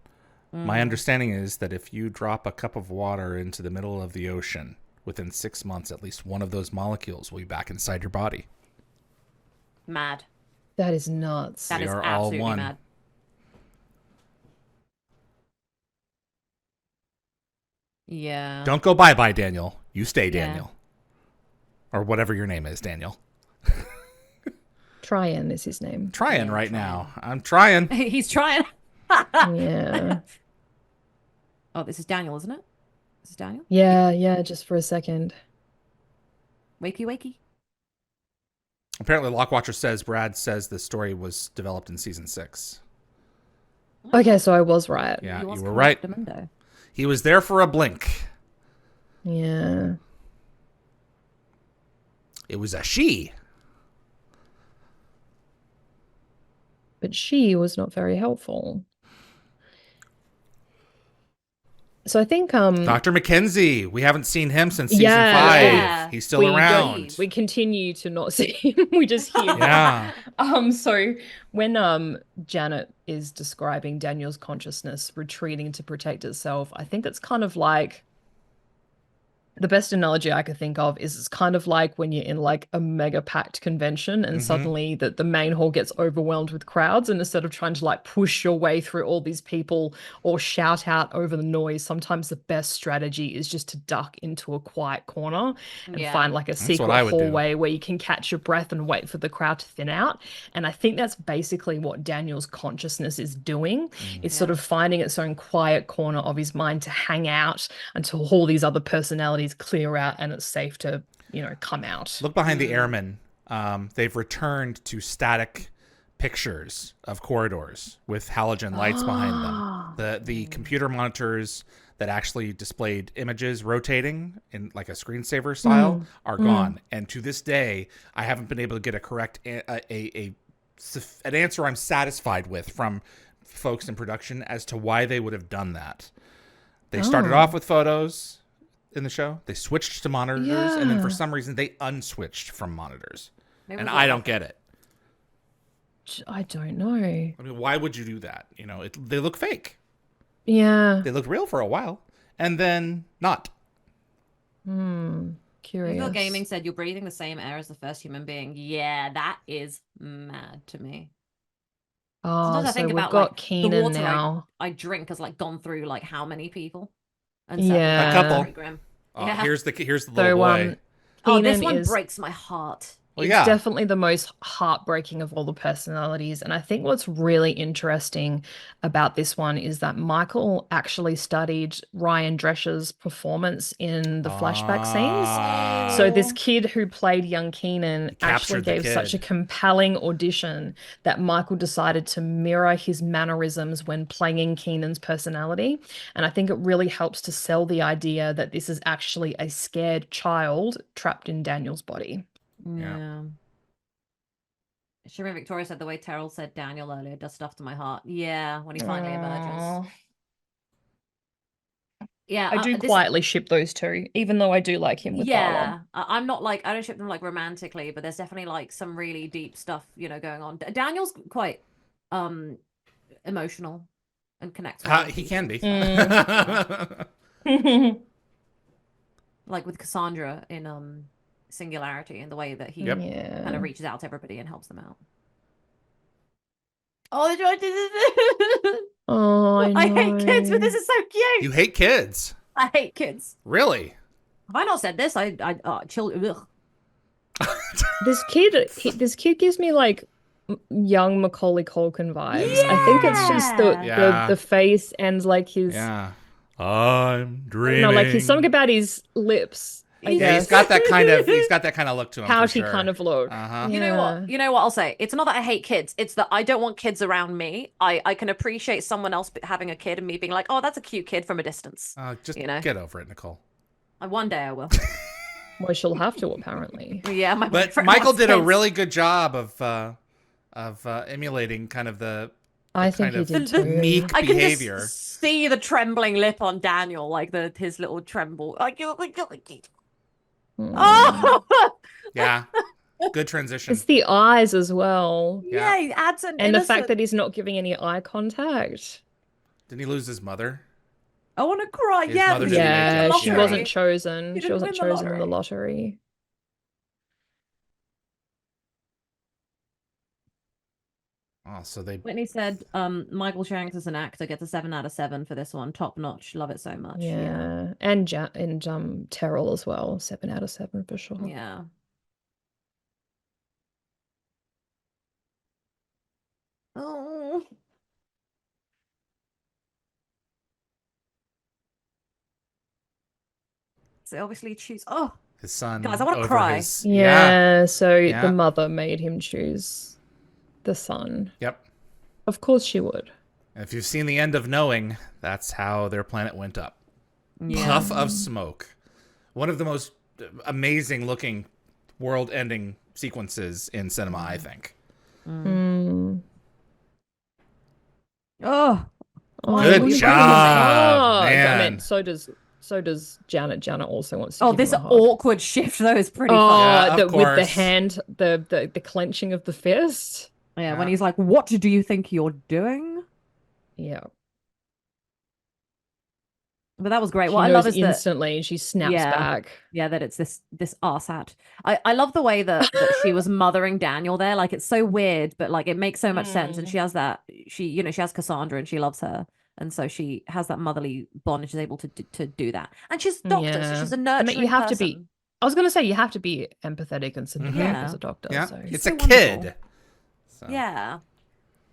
Speaker 1: My understanding is that if you drop a cup of water into the middle of the ocean, within 6 months, at least one of those molecules will be back inside your body.
Speaker 2: Mad.
Speaker 3: That is nuts.
Speaker 2: That
Speaker 1: We
Speaker 2: is
Speaker 1: are all
Speaker 2: absolutely
Speaker 1: one.
Speaker 2: mad. Yeah.
Speaker 1: Don't go bye-bye, Daniel. You stay,
Speaker 2: Yeah.
Speaker 1: Daniel. Or whatever your name is, Daniel.
Speaker 3: Tryon is his name.
Speaker 1: Trying
Speaker 2: Yeah,
Speaker 1: right
Speaker 2: trying.
Speaker 1: now. I'm trying.
Speaker 2: He's trying.
Speaker 3: Yeah.
Speaker 2: Oh, this is Daniel, isn't it? This is Daniel?
Speaker 3: Yeah, just for a second.
Speaker 2: Wakey wakey.
Speaker 1: Apparently, Lockwatcher says Brad says the story was developed in season 6.
Speaker 3: Okay, so I was right.
Speaker 1: Yeah,
Speaker 2: He was
Speaker 1: you were right.
Speaker 2: correct-amundo.
Speaker 1: He was there for a blink.
Speaker 3: Yeah.
Speaker 1: It was a she.
Speaker 3: But she was not very helpful. So I think
Speaker 1: Dr. Mackenzie. We haven't seen him since season
Speaker 3: Yeah,
Speaker 1: 5.
Speaker 2: yeah.
Speaker 1: He's still
Speaker 3: we
Speaker 1: around.
Speaker 3: we continue to not see him. We just hear him.
Speaker 1: Yeah.
Speaker 3: So when Janet is describing Daniel's consciousness retreating to protect itself, I think it's kind of like the best analogy I could think of is it's kind of like when you're in like a mega packed convention and suddenly the main hall gets overwhelmed with crowds, and instead of trying to like push your way through all these people or shout out over the noise, sometimes the best strategy is just to duck into a quiet corner and
Speaker 2: Yeah.
Speaker 3: find like a
Speaker 1: what
Speaker 3: secret
Speaker 1: I would do.
Speaker 3: hallway where you can catch your breath and wait for the crowd to thin out. And I think that's basically what Daniel's consciousness is doing. It's sort
Speaker 2: Yeah.
Speaker 3: of finding its own quiet corner of his mind to hang out until all these other personalities clear out and it's safe to, come out.
Speaker 1: Look behind the airmen. They've returned to static pictures of corridors with halogen lights behind them. The computer monitors that actually displayed images rotating in like a screensaver style are gone. And to this day, I haven't been able to get a correct an answer I'm satisfied with from folks in production as to why they would have done that. They started off with photos in the show. They switched to monitors, and then for some reason they unswitched from monitors.
Speaker 2: Maybe
Speaker 1: And
Speaker 2: we'll
Speaker 1: I
Speaker 2: go
Speaker 1: don't
Speaker 2: back.
Speaker 1: get it.
Speaker 3: I don't know.
Speaker 1: I mean, why would you do that? They look fake.
Speaker 3: Yeah.
Speaker 1: They looked real for a while, and then not.
Speaker 3: Curious.
Speaker 2: Evil Gaming said you're breathing the same air as the first human being. Yeah, that is mad to me.
Speaker 3: Oh,
Speaker 2: Sometimes I
Speaker 3: so
Speaker 2: think
Speaker 3: we've
Speaker 2: about
Speaker 3: got
Speaker 2: like the
Speaker 3: Keenan
Speaker 2: water
Speaker 3: now.
Speaker 2: I drink has like gone through like how many people? And
Speaker 3: Yeah.
Speaker 1: A couple.
Speaker 2: Pretty grim.
Speaker 1: Oh,
Speaker 2: Yeah.
Speaker 1: here's the little
Speaker 3: So
Speaker 1: boy.
Speaker 2: Oh, this
Speaker 3: Keenan
Speaker 2: one
Speaker 3: is
Speaker 2: breaks my heart.
Speaker 1: Well,
Speaker 3: it's
Speaker 1: yeah.
Speaker 3: definitely the most heartbreaking of all the personalities. And I think what's really interesting about this one is that Michael actually studied Ryan Drescher's performance in the flashback scenes. So this kid who played young Keenan actually
Speaker 1: captured the
Speaker 3: gave such a
Speaker 1: kid.
Speaker 3: compelling audition that Michael decided to mirror his mannerisms when playing Keenan's personality. And I think it really helps to sell the idea that this is actually a scared child trapped in Daniel's body.
Speaker 2: Yeah. Shireen Victoria said the way Terrell said Daniel earlier does stuff to my heart. Yeah, when he finally emerges.
Speaker 3: Aw.
Speaker 2: Yeah,
Speaker 3: I do
Speaker 2: this
Speaker 3: quietly ship those two, even though I do like him with Barlow.
Speaker 2: I'm not like I don't ship them like romantically, but there's definitely like some really deep stuff, going on. Daniel's quite emotional and connects with a lot of
Speaker 1: He can be.
Speaker 2: like with Cassandra in Singularity and the way that he
Speaker 1: Yep.
Speaker 2: kind
Speaker 3: Yeah.
Speaker 2: of reaches out to everybody and helps them out. Oh, the George
Speaker 3: Oh,
Speaker 2: I hate kids, but this is so cute.
Speaker 1: You hate kids?
Speaker 2: I hate kids.
Speaker 1: Really?
Speaker 2: Have I not said this? Children.
Speaker 3: This kid gives me like young Macaulay Culkin vibes. I think it's just
Speaker 1: Yeah.
Speaker 3: the face and like his
Speaker 1: Yeah. I'm dreaming.
Speaker 3: no, like his something about his lips. I
Speaker 1: Yeah,
Speaker 3: guess.
Speaker 1: he's got that kind of look to him.
Speaker 3: How
Speaker 1: for
Speaker 3: he
Speaker 1: sure.
Speaker 3: kind of look.
Speaker 1: Uh-huh.
Speaker 2: You know what? You know what I'll say? It's not that I hate kids. It's that I don't want kids around me. I can appreciate someone else having a kid and me being like, oh, that's a cute kid from a distance.
Speaker 1: Just get over it, Nicole.
Speaker 2: One day I will.
Speaker 3: Well, she'll have to apparently.
Speaker 2: Yeah, my
Speaker 1: But
Speaker 2: boyfriend
Speaker 1: Michael
Speaker 2: wants
Speaker 1: did a
Speaker 2: kids.
Speaker 1: really good job of emulating kind of the
Speaker 3: I think
Speaker 1: kind
Speaker 3: he
Speaker 1: of
Speaker 3: did too.
Speaker 1: meek
Speaker 2: I can
Speaker 1: behavior.
Speaker 2: just see the trembling lip on Daniel, like his little tremble. Like, oh,
Speaker 1: Yeah. Good transition.
Speaker 3: It's the eyes as well.
Speaker 2: yeah, he adds an
Speaker 3: And the
Speaker 2: innocent.
Speaker 3: fact that he's not giving any eye contact.
Speaker 1: Didn't he lose his mother?
Speaker 2: I want to cry.
Speaker 1: His
Speaker 2: Yeah,
Speaker 1: mother
Speaker 2: because
Speaker 1: didn't
Speaker 2: he
Speaker 1: make
Speaker 2: won
Speaker 1: it.
Speaker 3: Yeah,
Speaker 2: the
Speaker 3: she
Speaker 1: Yeah.
Speaker 3: wasn't
Speaker 2: lottery.
Speaker 3: chosen.
Speaker 2: He
Speaker 3: She
Speaker 2: didn't
Speaker 3: wasn't
Speaker 2: win the
Speaker 3: chosen in the
Speaker 2: lottery.
Speaker 3: lottery.
Speaker 1: Oh, so they
Speaker 2: Whitney said, Michael Shanks as an actor gets a 7 out of 7 for this one. Top notch. Love it so much.
Speaker 3: Yeah. And Terrell as well. 7 out of 7 for sure.
Speaker 2: Yeah. Oh. So obviously choose. Oh,
Speaker 1: his son
Speaker 2: Guys, I wanna
Speaker 1: over
Speaker 2: cry.
Speaker 1: his
Speaker 3: Yeah, so
Speaker 1: Yeah.
Speaker 3: the mother made him choose the son.
Speaker 1: Yep.
Speaker 3: Of course she would.
Speaker 1: And if you've seen the end of Knowing, that's how their planet went up.
Speaker 2: yeah.
Speaker 1: Puff of smoke. One of the most amazing looking world-ending sequences in cinema, I think.
Speaker 3: Mm.
Speaker 2: Oh.
Speaker 3: Oh,
Speaker 1: Good
Speaker 3: I wanna give him a
Speaker 1: job,
Speaker 3: hug. I
Speaker 1: man.
Speaker 3: mean, so does Janet. Janet also wants to
Speaker 2: Oh,
Speaker 3: give
Speaker 2: this
Speaker 3: him a hug.
Speaker 2: awkward shift though is pretty
Speaker 3: Oh,
Speaker 1: Yeah, of
Speaker 3: with the
Speaker 1: course.
Speaker 3: hand, the clenching of the fist.
Speaker 2: fun. Yeah,
Speaker 1: Yeah.
Speaker 2: when he's like, "What do you think you're doing?"
Speaker 3: Yeah.
Speaker 2: But that was great.
Speaker 3: She
Speaker 2: What I
Speaker 3: knows
Speaker 2: love is that
Speaker 3: instantly and she snaps
Speaker 2: Yeah.
Speaker 3: back.
Speaker 2: yeah, that it's this arsehole. I love the way that she was mothering Daniel there. Like it's so weird, but like it makes so much sense. And she has she has Cassandra and she loves her. And so she has that motherly bond and she's able to do that. And she's a doctor, so
Speaker 3: Yeah.
Speaker 2: she's a
Speaker 3: I
Speaker 2: nurturing
Speaker 3: mean, you have to
Speaker 2: person.
Speaker 3: be. I was going to say you have to be empathetic and sympathetic
Speaker 2: Yeah.
Speaker 3: as a doctor.
Speaker 1: Yeah.
Speaker 3: So.
Speaker 1: It's
Speaker 2: so
Speaker 1: a kid.
Speaker 2: wonderful.
Speaker 1: So.
Speaker 2: Yeah. I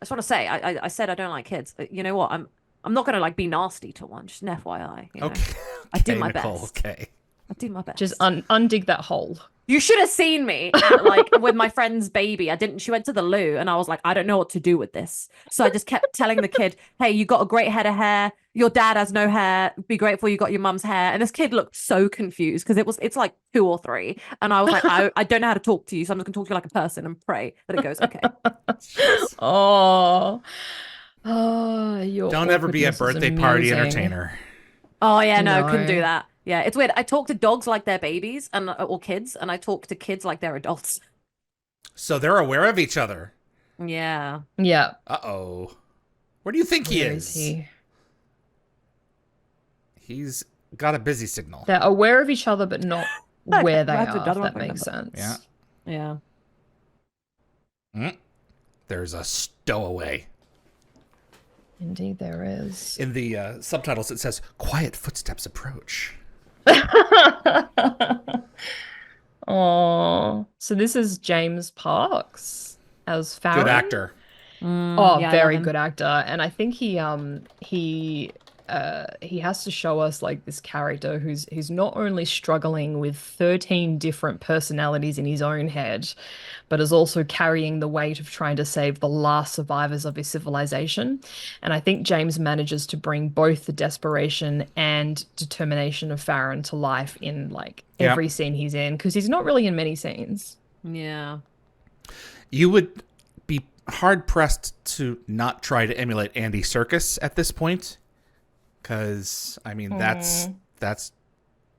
Speaker 2: just want to say, I said I don't like kids. You know what? I'm not gonna like be nasty to one, just an FYI. You know?
Speaker 1: Okay.
Speaker 2: I do
Speaker 1: Okay,
Speaker 2: my
Speaker 1: Nicole,
Speaker 2: best.
Speaker 1: Okay.
Speaker 2: I do my best.
Speaker 3: Just undig that hole.
Speaker 2: You should have seen me like with my friend's baby. She went to the loo and I was like, I don't know what to do with this. So I just kept telling the kid, hey, you got a great head of hair. Your dad has no hair. Be grateful you got your mum's hair. And this kid looked so confused because it's like 2 or 3. And I was like, I don't know how to talk to you. So I'm just gonna talk to you like a person and pray that it goes okay.
Speaker 3: Oh. Oh, your
Speaker 1: Don't ever be a
Speaker 3: awkwardness is
Speaker 1: birthday party
Speaker 3: amusing.
Speaker 1: entertainer.
Speaker 2: Oh yeah, no, couldn't do
Speaker 3: No.
Speaker 2: that. Yeah, it's weird. I talk to dogs like they're babies and or kids, and I talk to kids like they're adults.
Speaker 1: So they're aware of each other.
Speaker 2: Yeah.
Speaker 3: Yeah.
Speaker 1: Uh-oh. Where do you think he
Speaker 3: Where
Speaker 1: is?
Speaker 3: is he?
Speaker 1: He's got a busy signal.
Speaker 3: They're aware of each other, but not where they
Speaker 2: That's
Speaker 3: are, if
Speaker 2: another
Speaker 3: that
Speaker 2: one.
Speaker 3: makes sense.
Speaker 1: Yeah.
Speaker 2: Yeah.
Speaker 1: There's a stowaway.
Speaker 3: Indeed, there is.
Speaker 1: In the subtitles, it says, quiet footsteps approach.
Speaker 3: Oh, so this is James Parks as Farron.
Speaker 1: Good actor.
Speaker 3: Oh,
Speaker 2: yeah, I
Speaker 3: very
Speaker 2: love him.
Speaker 3: good actor, and I think he has to show us like this character who's not only struggling with 13 different personalities in his own head, but is also carrying the weight of trying to save the last survivors of his civilization. And I think James manages to bring both the desperation and determination of Farron to life in like every scene he's in, because he's not really in many scenes.
Speaker 2: Yeah.
Speaker 1: You would hard pressed to not try to emulate Andy Serkis at this point, because I mean that's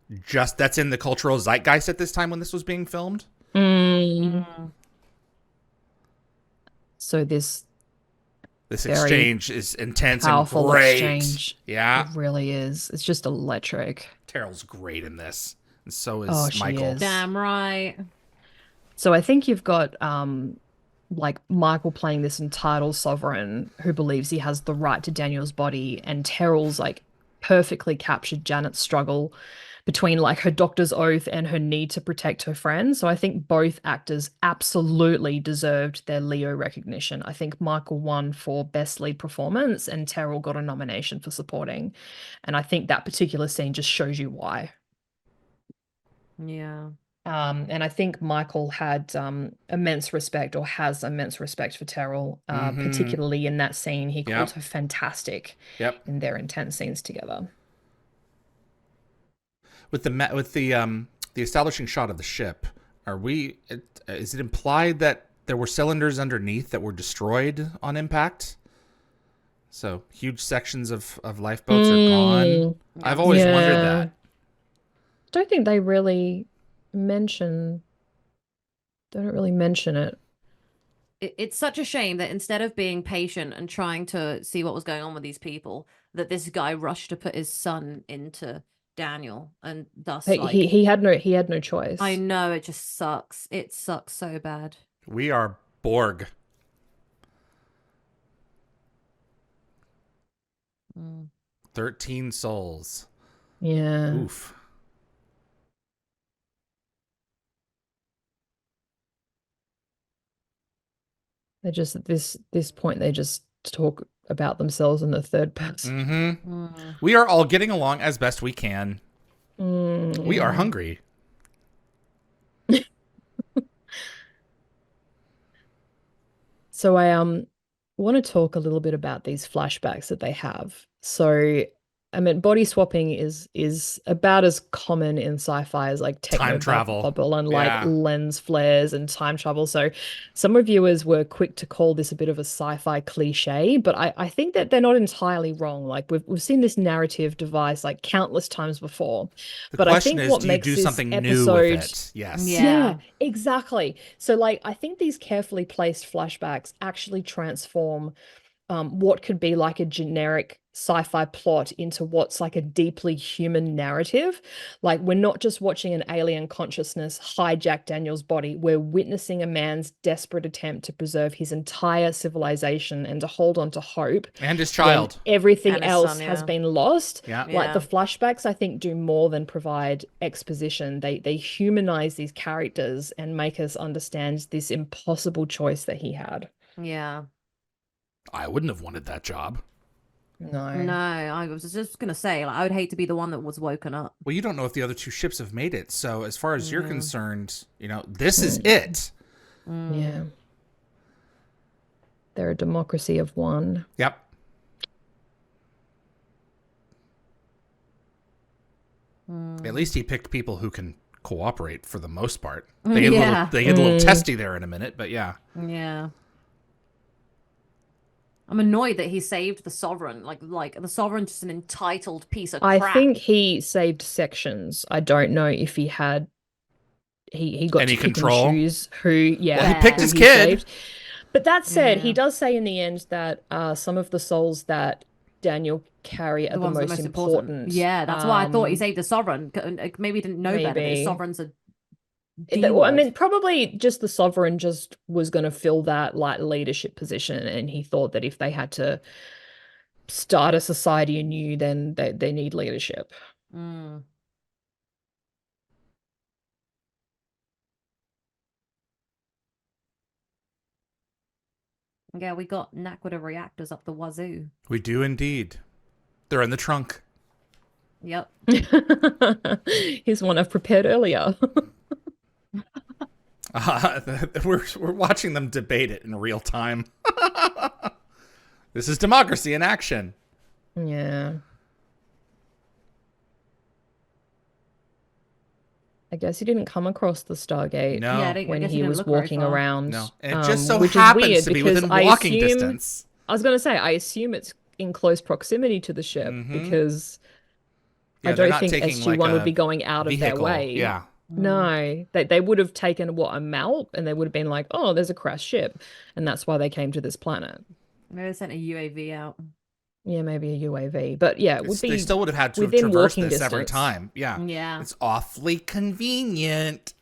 Speaker 1: in the cultural zeitgeist at this time when this was being filmed.
Speaker 3: So this
Speaker 1: exchange is intense and
Speaker 3: powerful
Speaker 1: great.
Speaker 3: exchange.
Speaker 1: Yeah,
Speaker 3: It really is. It's just electric.
Speaker 1: Terrell's great in this, and so is
Speaker 3: Oh, she
Speaker 1: Michael.
Speaker 3: is.
Speaker 2: Damn right.
Speaker 3: So I think you've got like Michael playing this entitled sovereign who believes he has the right to Daniel's body, and Terrell's like perfectly captured Janet's struggle between like her doctor's oath and her need to protect her friend. So I think both actors absolutely deserved their Leo recognition. I think Michael won for best lead performance and Terrell got a nomination for supporting. And I think that particular scene just shows you why.
Speaker 2: Yeah.
Speaker 3: And I think Michael had immense respect, or has immense respect for Terrell, particularly in that scene. He called her fantastic in their intense scenes together.
Speaker 1: With the establishing shot of the ship, is it implied that there were cylinders underneath that were destroyed on impact? So huge sections of lifeboats are gone. I've always wondered that.
Speaker 3: Don't think they really mention. They don't really mention it.
Speaker 2: It's such a shame that instead of being patient and trying to see what was going on with these people, that this guy rushed to put his son into Daniel, and thus like
Speaker 3: he had no choice.
Speaker 2: I know, it just sucks. It sucks so bad.
Speaker 1: We are Borg. 13 souls.
Speaker 3: Yeah.
Speaker 1: Oof.
Speaker 3: They just at this point they just talk about themselves in the third person.
Speaker 1: We are all getting along as best we can. We are hungry.
Speaker 3: So I want to talk a little bit about these flashbacks that they have. So I mean, body swapping is about as common in sci-fi as like
Speaker 1: Time travel
Speaker 3: bubble and like lens flares and time travel. So some reviewers were quick to call this a bit of a sci-fi cliche, but I think that they're not entirely wrong. Like we've seen this narrative device like countless times before.
Speaker 1: But I think what makes do something new with it? Yes.
Speaker 3: Yeah, exactly. So like I think these carefully placed flashbacks actually transform what could be like a generic sci-fi plot into what's like a deeply human narrative. Like we're not just watching an alien consciousness hijack Daniel's body, we're witnessing a man's desperate attempt to preserve his entire civilization and to hold on to hope.
Speaker 1: And his child.
Speaker 3: Everything else has been lost.
Speaker 1: Yeah.
Speaker 3: Like the flashbacks, I think, do more than provide exposition. They humanize these characters and make us understand this impossible choice that he had.
Speaker 2: Yeah.
Speaker 1: I wouldn't have wanted that job.
Speaker 2: No, I was just gonna say, like, I would hate to be the one that was woken up.
Speaker 1: Well, you don't know if the other two ships have made it, so as far as you're concerned, you know, this is it.
Speaker 3: Yeah. They're a democracy of one.
Speaker 1: Yep. At least he picked people who can cooperate for the most part. They get a little testy there in a minute, but yeah.
Speaker 2: Yeah. I'm annoyed that he saved the Sovereign. Like the Sovereign's just an entitled piece of crap.
Speaker 3: I think he saved sections. I don't know if he had he got
Speaker 1: any
Speaker 3: to pick
Speaker 1: control
Speaker 3: and choose who
Speaker 1: well, he picked his kid.
Speaker 3: Saved. But that said, he does say in the end that some of the souls that Daniel carry are the most important.
Speaker 2: Yeah, that's why I thought he saved the Sovereign. Maybe he didn't know better. His Sovereign's a
Speaker 3: well, I mean, probably just the Sovereign just was going to fill that like leadership position, and he thought that if they had to start a society anew, then they need leadership.
Speaker 2: Yeah, we got Naquita reactors up the wazoo.
Speaker 1: We do indeed. They're in the trunk.
Speaker 2: Yep.
Speaker 3: Here's one I've prepared earlier.
Speaker 1: We're watching them debate it in real time. This is democracy in action.
Speaker 3: Yeah. I guess he didn't come across the Stargate
Speaker 2: Yeah,
Speaker 1: No,
Speaker 2: I
Speaker 3: when
Speaker 2: guess he
Speaker 3: he
Speaker 2: didn't
Speaker 3: was
Speaker 2: look very
Speaker 3: walking
Speaker 2: far.
Speaker 3: around,
Speaker 1: no. And it just so
Speaker 3: which is
Speaker 1: happens
Speaker 3: weird
Speaker 1: to be
Speaker 3: because
Speaker 1: within
Speaker 3: I
Speaker 1: walking
Speaker 3: assume
Speaker 1: distance.
Speaker 3: I was going to say I assume it's in close proximity to the ship
Speaker 1: Mm-hmm.
Speaker 3: because I
Speaker 1: Yeah, they're
Speaker 3: don't
Speaker 1: not
Speaker 3: think
Speaker 1: taking like
Speaker 3: SG1 would be
Speaker 1: a
Speaker 3: going out of their
Speaker 1: vehicle.
Speaker 3: way.
Speaker 1: Yeah.
Speaker 2: Mm.
Speaker 3: No, they would have taken what a map and they would have been like, oh, there's a crashed ship, and that's why they came to this planet.
Speaker 2: Maybe they sent a UAV out.
Speaker 3: Yeah, maybe a UAV, but yeah, it would
Speaker 1: They
Speaker 3: be
Speaker 1: still would have had to have
Speaker 3: within
Speaker 1: traversed
Speaker 3: walking
Speaker 1: this every
Speaker 3: distance.
Speaker 1: time. Yeah.
Speaker 2: Yeah.
Speaker 1: It's awfully convenient.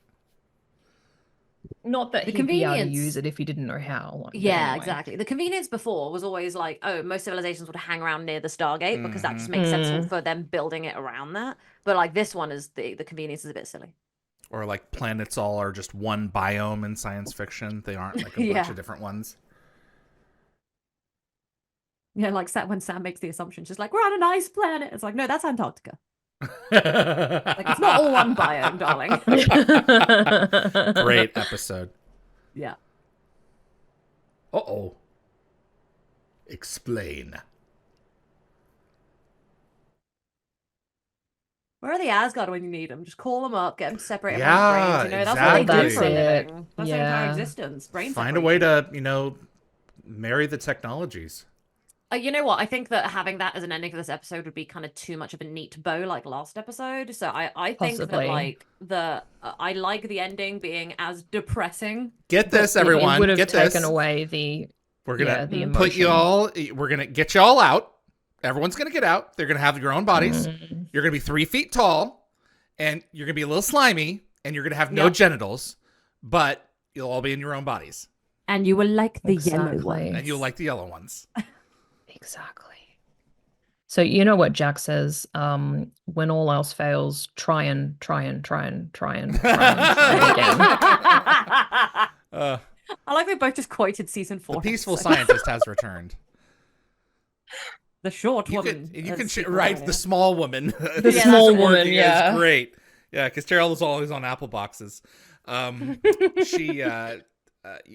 Speaker 3: Not that
Speaker 2: The
Speaker 3: he'd be able to
Speaker 2: convenience.
Speaker 3: use it if he didn't know how. But
Speaker 2: Yeah,
Speaker 3: anyway.
Speaker 2: exactly. The convenience before was always like, oh, most civilizations would hang around near the Stargate because that just makes sense for them building it around that. But like this one is the convenience is a bit silly.
Speaker 1: Or like planets all are just one biome in science fiction. They aren't like a bunch
Speaker 2: Yeah.
Speaker 1: of different ones.
Speaker 2: Yeah, like when Sam makes the assumption, she's like, we're on a nice planet. It's like, no, that's Antarctica.
Speaker 1: Like
Speaker 2: it's not all one biome, darling.
Speaker 1: Great episode.
Speaker 2: Yeah.
Speaker 1: Uh-oh. Explain.
Speaker 2: Where are the Asgard when you need them? Just call them up, get them to separate everyone's
Speaker 1: Yeah,
Speaker 2: brains. You know, that's what they do
Speaker 1: exactly.
Speaker 2: for a
Speaker 3: That's it.
Speaker 2: living. That's their entire
Speaker 3: Yeah.
Speaker 2: existence. Brain
Speaker 1: Find a way
Speaker 2: separation.
Speaker 1: to, marry the technologies.
Speaker 2: You know what? I think that having that as an ending for this episode would be kind of too much of a neat bow, like last episode. So I think that
Speaker 3: Possibly.
Speaker 2: like I like the ending being as depressing.
Speaker 1: Get this,
Speaker 3: It
Speaker 1: everyone.
Speaker 3: would have
Speaker 1: Get
Speaker 3: taken
Speaker 1: this.
Speaker 3: away the
Speaker 1: We're gonna
Speaker 3: the
Speaker 1: put you
Speaker 3: emotion.
Speaker 1: all. We're gonna get you all out. Everyone's gonna get out. They're gonna have your own bodies.
Speaker 3: Mm.
Speaker 1: You're gonna be 3 feet tall, and you're gonna be a little slimy, and you're gonna have no
Speaker 2: Yep.
Speaker 1: genitals, but you'll all be in your own bodies,
Speaker 2: And you will like the yellow
Speaker 3: Exactly.
Speaker 2: one.
Speaker 1: and you'll like the yellow ones.
Speaker 3: Exactly. So you know what Jack says, when all else fails, try again.
Speaker 1: Uh,
Speaker 2: I like they both just quoted season 4.
Speaker 1: the peaceful
Speaker 2: episode.
Speaker 1: scientist has returned.
Speaker 2: The short
Speaker 1: You
Speaker 2: woman.
Speaker 1: can
Speaker 2: as
Speaker 1: write
Speaker 2: Superman,
Speaker 1: the
Speaker 2: yeah.
Speaker 1: small woman.
Speaker 3: The
Speaker 2: Yeah,
Speaker 3: small
Speaker 2: that's
Speaker 3: woman,
Speaker 1: working
Speaker 3: yeah.
Speaker 1: is great. Yeah, because Cheryl is always on Apple boxes.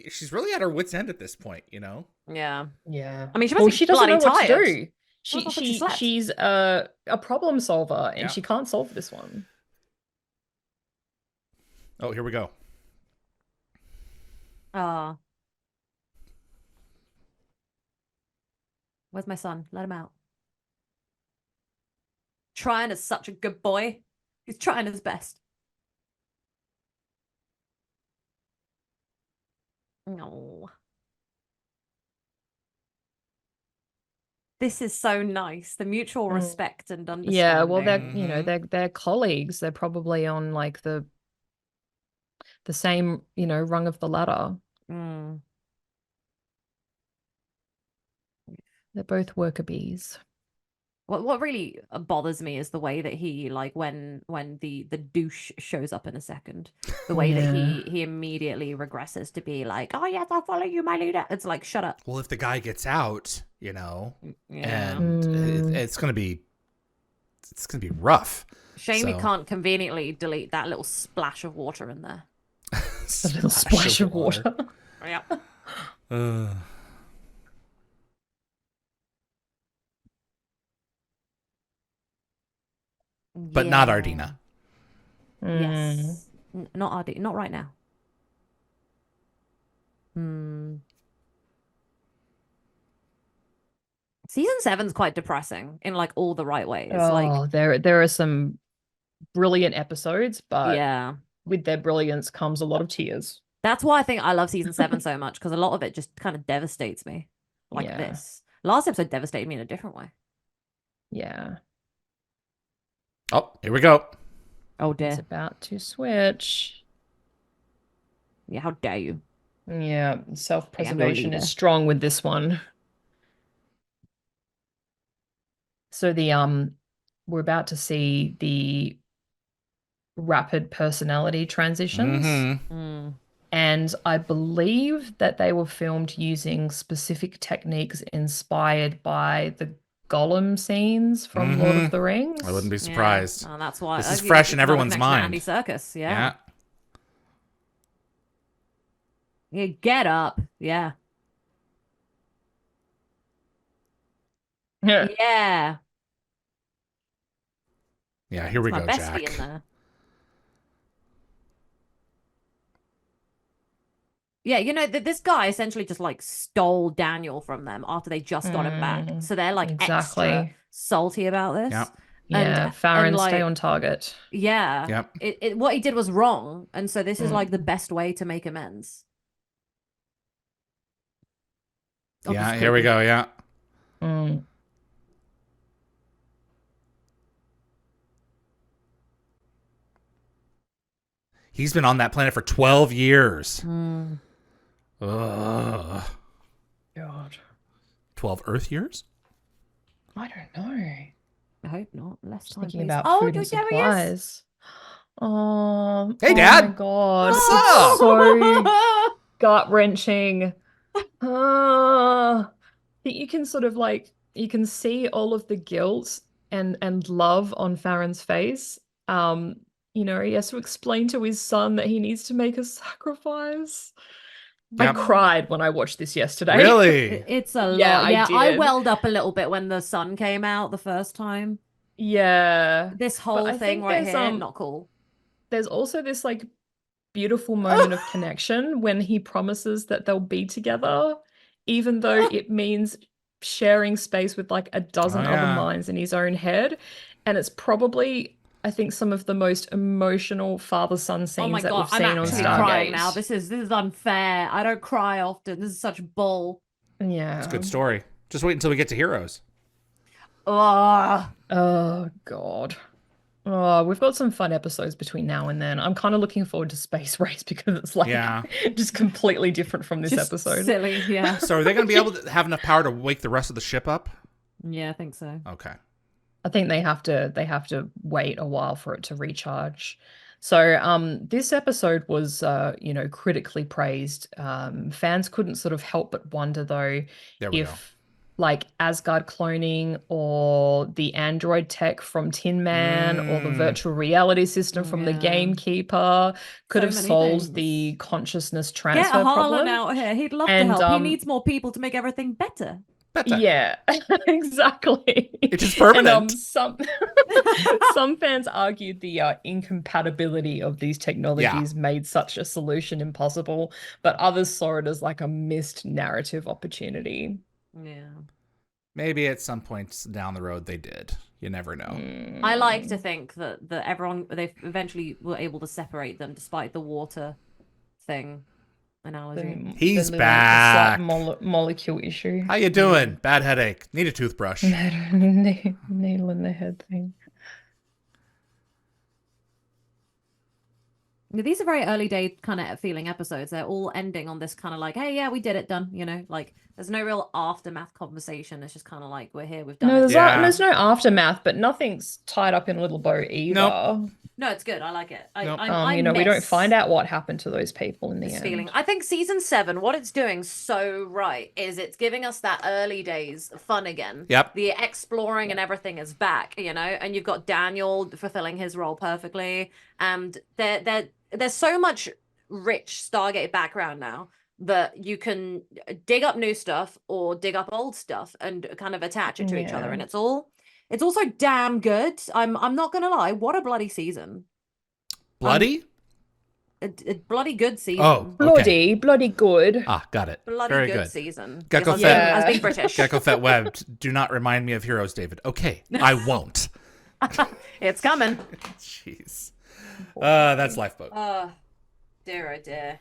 Speaker 1: She's really at her wit's end at this point.
Speaker 2: Yeah.
Speaker 3: Yeah.
Speaker 2: I mean, she must
Speaker 3: Well,
Speaker 2: be
Speaker 3: she doesn't know
Speaker 2: bloody
Speaker 3: what to
Speaker 2: tired.
Speaker 3: do.
Speaker 2: Well, that's what she slept.
Speaker 3: She's a problem solver and
Speaker 1: Yeah.
Speaker 3: she can't solve this one.
Speaker 1: Oh, here we go.
Speaker 2: Ah. Where's my son? Let him out. Trying is such a good boy. He's trying his best. No. This is so nice. The mutual
Speaker 3: Mm.
Speaker 2: respect and understanding.
Speaker 3: Yeah, well they're
Speaker 1: Mhm.
Speaker 3: they're colleagues. They're probably on like the same, rung of the ladder.
Speaker 2: Mm.
Speaker 3: They're both worker bees.
Speaker 2: What really bothers me is the way that he like when the douche shows up in a second, the way that he immediately regresses to be like, oh yes, I'll follow you, my leader. It's like, shut up.
Speaker 1: Well, if the guy gets out,
Speaker 2: Yeah.
Speaker 1: and
Speaker 3: Mm.
Speaker 1: it's gonna be rough.
Speaker 2: Shame he
Speaker 1: So-
Speaker 2: can't conveniently delete that little splash of water in there.
Speaker 3: A little splash of water.
Speaker 2: Yeah.
Speaker 1: Uh, but not
Speaker 2: Yeah.
Speaker 1: Ardina.
Speaker 3: Mm.
Speaker 2: Yes. Not Ardina. Not right now. Season 7's quite depressing in like all the right ways. Like,
Speaker 3: Oh, there are some brilliant episodes, but
Speaker 2: yeah.
Speaker 3: with their brilliance comes a lot of tears.
Speaker 2: That's why I think I love season 7 so much, because a lot of it just kind of devastates me. Like
Speaker 3: Yeah.
Speaker 2: this. Last episode devastated me in a different way.
Speaker 3: Yeah.
Speaker 1: Oh, here we go.
Speaker 2: Oh
Speaker 3: It's
Speaker 2: dear.
Speaker 3: about to switch.
Speaker 2: Yeah, how dare you?
Speaker 3: Yeah, self-preservation
Speaker 2: leader.
Speaker 3: is strong with this one. So we're about to see the rapid personality transitions.
Speaker 1: Mhm.
Speaker 3: And I believe that they were filmed using specific techniques inspired by the Gollum scenes from Lord of the Rings.
Speaker 1: I wouldn't be
Speaker 2: Yeah.
Speaker 1: surprised.
Speaker 2: Oh, that's why
Speaker 1: This is
Speaker 2: you
Speaker 1: fresh
Speaker 2: get
Speaker 1: in
Speaker 2: a lot of
Speaker 1: everyone's
Speaker 2: connection to
Speaker 1: mind.
Speaker 2: Andy Serkis,
Speaker 1: Yeah.
Speaker 2: yeah. Yeah, get up. Yeah.
Speaker 3: Yeah.
Speaker 2: Yeah.
Speaker 1: Yeah, here we
Speaker 2: My
Speaker 1: go,
Speaker 2: bestie
Speaker 1: Jack.
Speaker 2: in there. Yeah, this guy essentially just like stole Daniel from them after they just got him back. So they're like extra
Speaker 3: Exactly.
Speaker 2: salty about this.
Speaker 1: Yep.
Speaker 2: And
Speaker 3: Yeah,
Speaker 2: and
Speaker 3: Farron, stay
Speaker 2: like
Speaker 3: on target.
Speaker 2: yeah,
Speaker 1: Yep.
Speaker 2: what he did was wrong, and so this is like the
Speaker 3: Mm.
Speaker 2: best way to make amends. Oh, this
Speaker 1: Yeah,
Speaker 2: is
Speaker 1: here we
Speaker 2: creepy.
Speaker 1: go. Yeah.
Speaker 3: Mm.
Speaker 1: He's been on that planet for 12 years.
Speaker 2: Hmm.
Speaker 1: Ugh.
Speaker 3: God.
Speaker 1: 12 Earth years?
Speaker 3: I don't know.
Speaker 2: I hope not. Less
Speaker 3: Just
Speaker 2: time,
Speaker 3: thinking
Speaker 2: please.
Speaker 3: about
Speaker 2: Oh,
Speaker 3: food and
Speaker 2: there he is.
Speaker 3: supplies. Oh,
Speaker 1: Hey,
Speaker 3: oh
Speaker 1: Dad.
Speaker 3: my God.
Speaker 1: What's
Speaker 3: It's
Speaker 1: up?
Speaker 3: so gut-wrenching. Ah, that you can sort of like you can see all of the guilt and love on Farron's face. Um, he has to explain to his son that he needs to make a sacrifice. I
Speaker 1: Yep.
Speaker 3: cried when I watched this yesterday.
Speaker 1: Really?
Speaker 2: It's a
Speaker 3: Yeah,
Speaker 2: lot.
Speaker 3: I
Speaker 2: Yeah, I
Speaker 3: did.
Speaker 2: welled up a little bit when the sun came out the first time.
Speaker 3: Yeah.
Speaker 2: This
Speaker 3: But
Speaker 2: whole
Speaker 3: I
Speaker 2: thing
Speaker 3: think
Speaker 2: right here, not cool.
Speaker 3: there's also this like beautiful moment of connection when he promises that they'll be together, even though it means sharing space with like a dozen
Speaker 1: Oh,
Speaker 3: other
Speaker 1: yeah.
Speaker 3: minds in his own head. And it's probably, I think, some of the most emotional father-son
Speaker 2: Oh my
Speaker 3: scenes that
Speaker 2: God,
Speaker 3: we've
Speaker 2: I'm
Speaker 3: seen on
Speaker 2: actually
Speaker 1: Yeah.
Speaker 2: crying
Speaker 3: Stargate.
Speaker 2: now. This is unfair. I don't cry often. This is such bull.
Speaker 3: Yeah.
Speaker 1: It's a good story. Just wait until we get to Heroes.
Speaker 2: Ugh.
Speaker 3: Oh, God. Oh, we've got some fun episodes between now and then. I'm kind of looking forward to Space Race because it's like
Speaker 1: Yeah.
Speaker 3: just completely different from this
Speaker 2: Just
Speaker 3: episode.
Speaker 2: silly, yeah.
Speaker 1: So are they going to be able to have enough power to wake the rest of the ship up?
Speaker 2: Yeah, I think so.
Speaker 1: Okay.
Speaker 3: I think they have to wait a while for it to recharge. So this episode was critically praised. Fans couldn't sort of help but wonder though
Speaker 1: There we go.
Speaker 3: if like Asgard cloning or the android tech from Tin Man or the virtual reality system from the
Speaker 2: Yeah.
Speaker 3: Gamekeeper could
Speaker 2: So
Speaker 3: have
Speaker 2: many
Speaker 3: solved
Speaker 2: things.
Speaker 3: the consciousness
Speaker 2: Get
Speaker 3: transfer
Speaker 2: Harlan
Speaker 3: problem.
Speaker 2: out here. He'd love to
Speaker 3: And
Speaker 2: help. He needs more people to make everything better.
Speaker 1: Better.
Speaker 3: yeah, exactly.
Speaker 1: It is
Speaker 3: And
Speaker 1: permanent.
Speaker 3: some fans argued the incompatibility of these technologies made such a solution impossible, but others saw it as like a missed narrative opportunity.
Speaker 2: Yeah.
Speaker 1: Maybe at some points down the road they did. You never know.
Speaker 2: I like to think that they eventually were able to separate them despite the water thing analogy.
Speaker 1: He's
Speaker 3: the
Speaker 1: back.
Speaker 3: slight molecule issue.
Speaker 1: How you doing? Bad headache. Need a toothbrush.
Speaker 3: Needle in the head thing.
Speaker 2: These are very early day kind of feeling episodes. They're all ending on this kind of like, hey, yeah, we did it, done. Like there's no real aftermath conversation. It's just kind of like we're here, we've done
Speaker 3: No,
Speaker 2: it.
Speaker 3: there's no aftermath, but nothing's tied up in a little bow either.
Speaker 1: Nope.
Speaker 2: No, it's good. I like it.
Speaker 1: Nope.
Speaker 3: We don't find out what happened to those people in the
Speaker 2: this
Speaker 3: end.
Speaker 2: feeling. I think season 7, what it's doing so right is it's giving us that early days fun again.
Speaker 1: Yep.
Speaker 2: The exploring and everything is back, and you've got Daniel fulfilling his role perfectly. And there's so much rich Stargate background now that you can dig up new stuff or dig up old stuff and kind of attach it to each other, and it's also damn good. I'm not gonna lie, what a bloody season.
Speaker 1: Bloody?
Speaker 2: A bloody good season.
Speaker 1: Oh, okay.
Speaker 3: Bloody good.
Speaker 1: Ah, got it.
Speaker 2: Bloody
Speaker 1: Very
Speaker 2: good
Speaker 1: good.
Speaker 2: season.
Speaker 1: Gecko
Speaker 2: Yes,
Speaker 3: Fett.
Speaker 2: I was being British.
Speaker 1: Gecko Fett Web, do not remind me of Heroes, David. Okay, I won't.
Speaker 2: It's coming.
Speaker 1: Jeez. That's Lifeboat.
Speaker 2: Dear oh dear.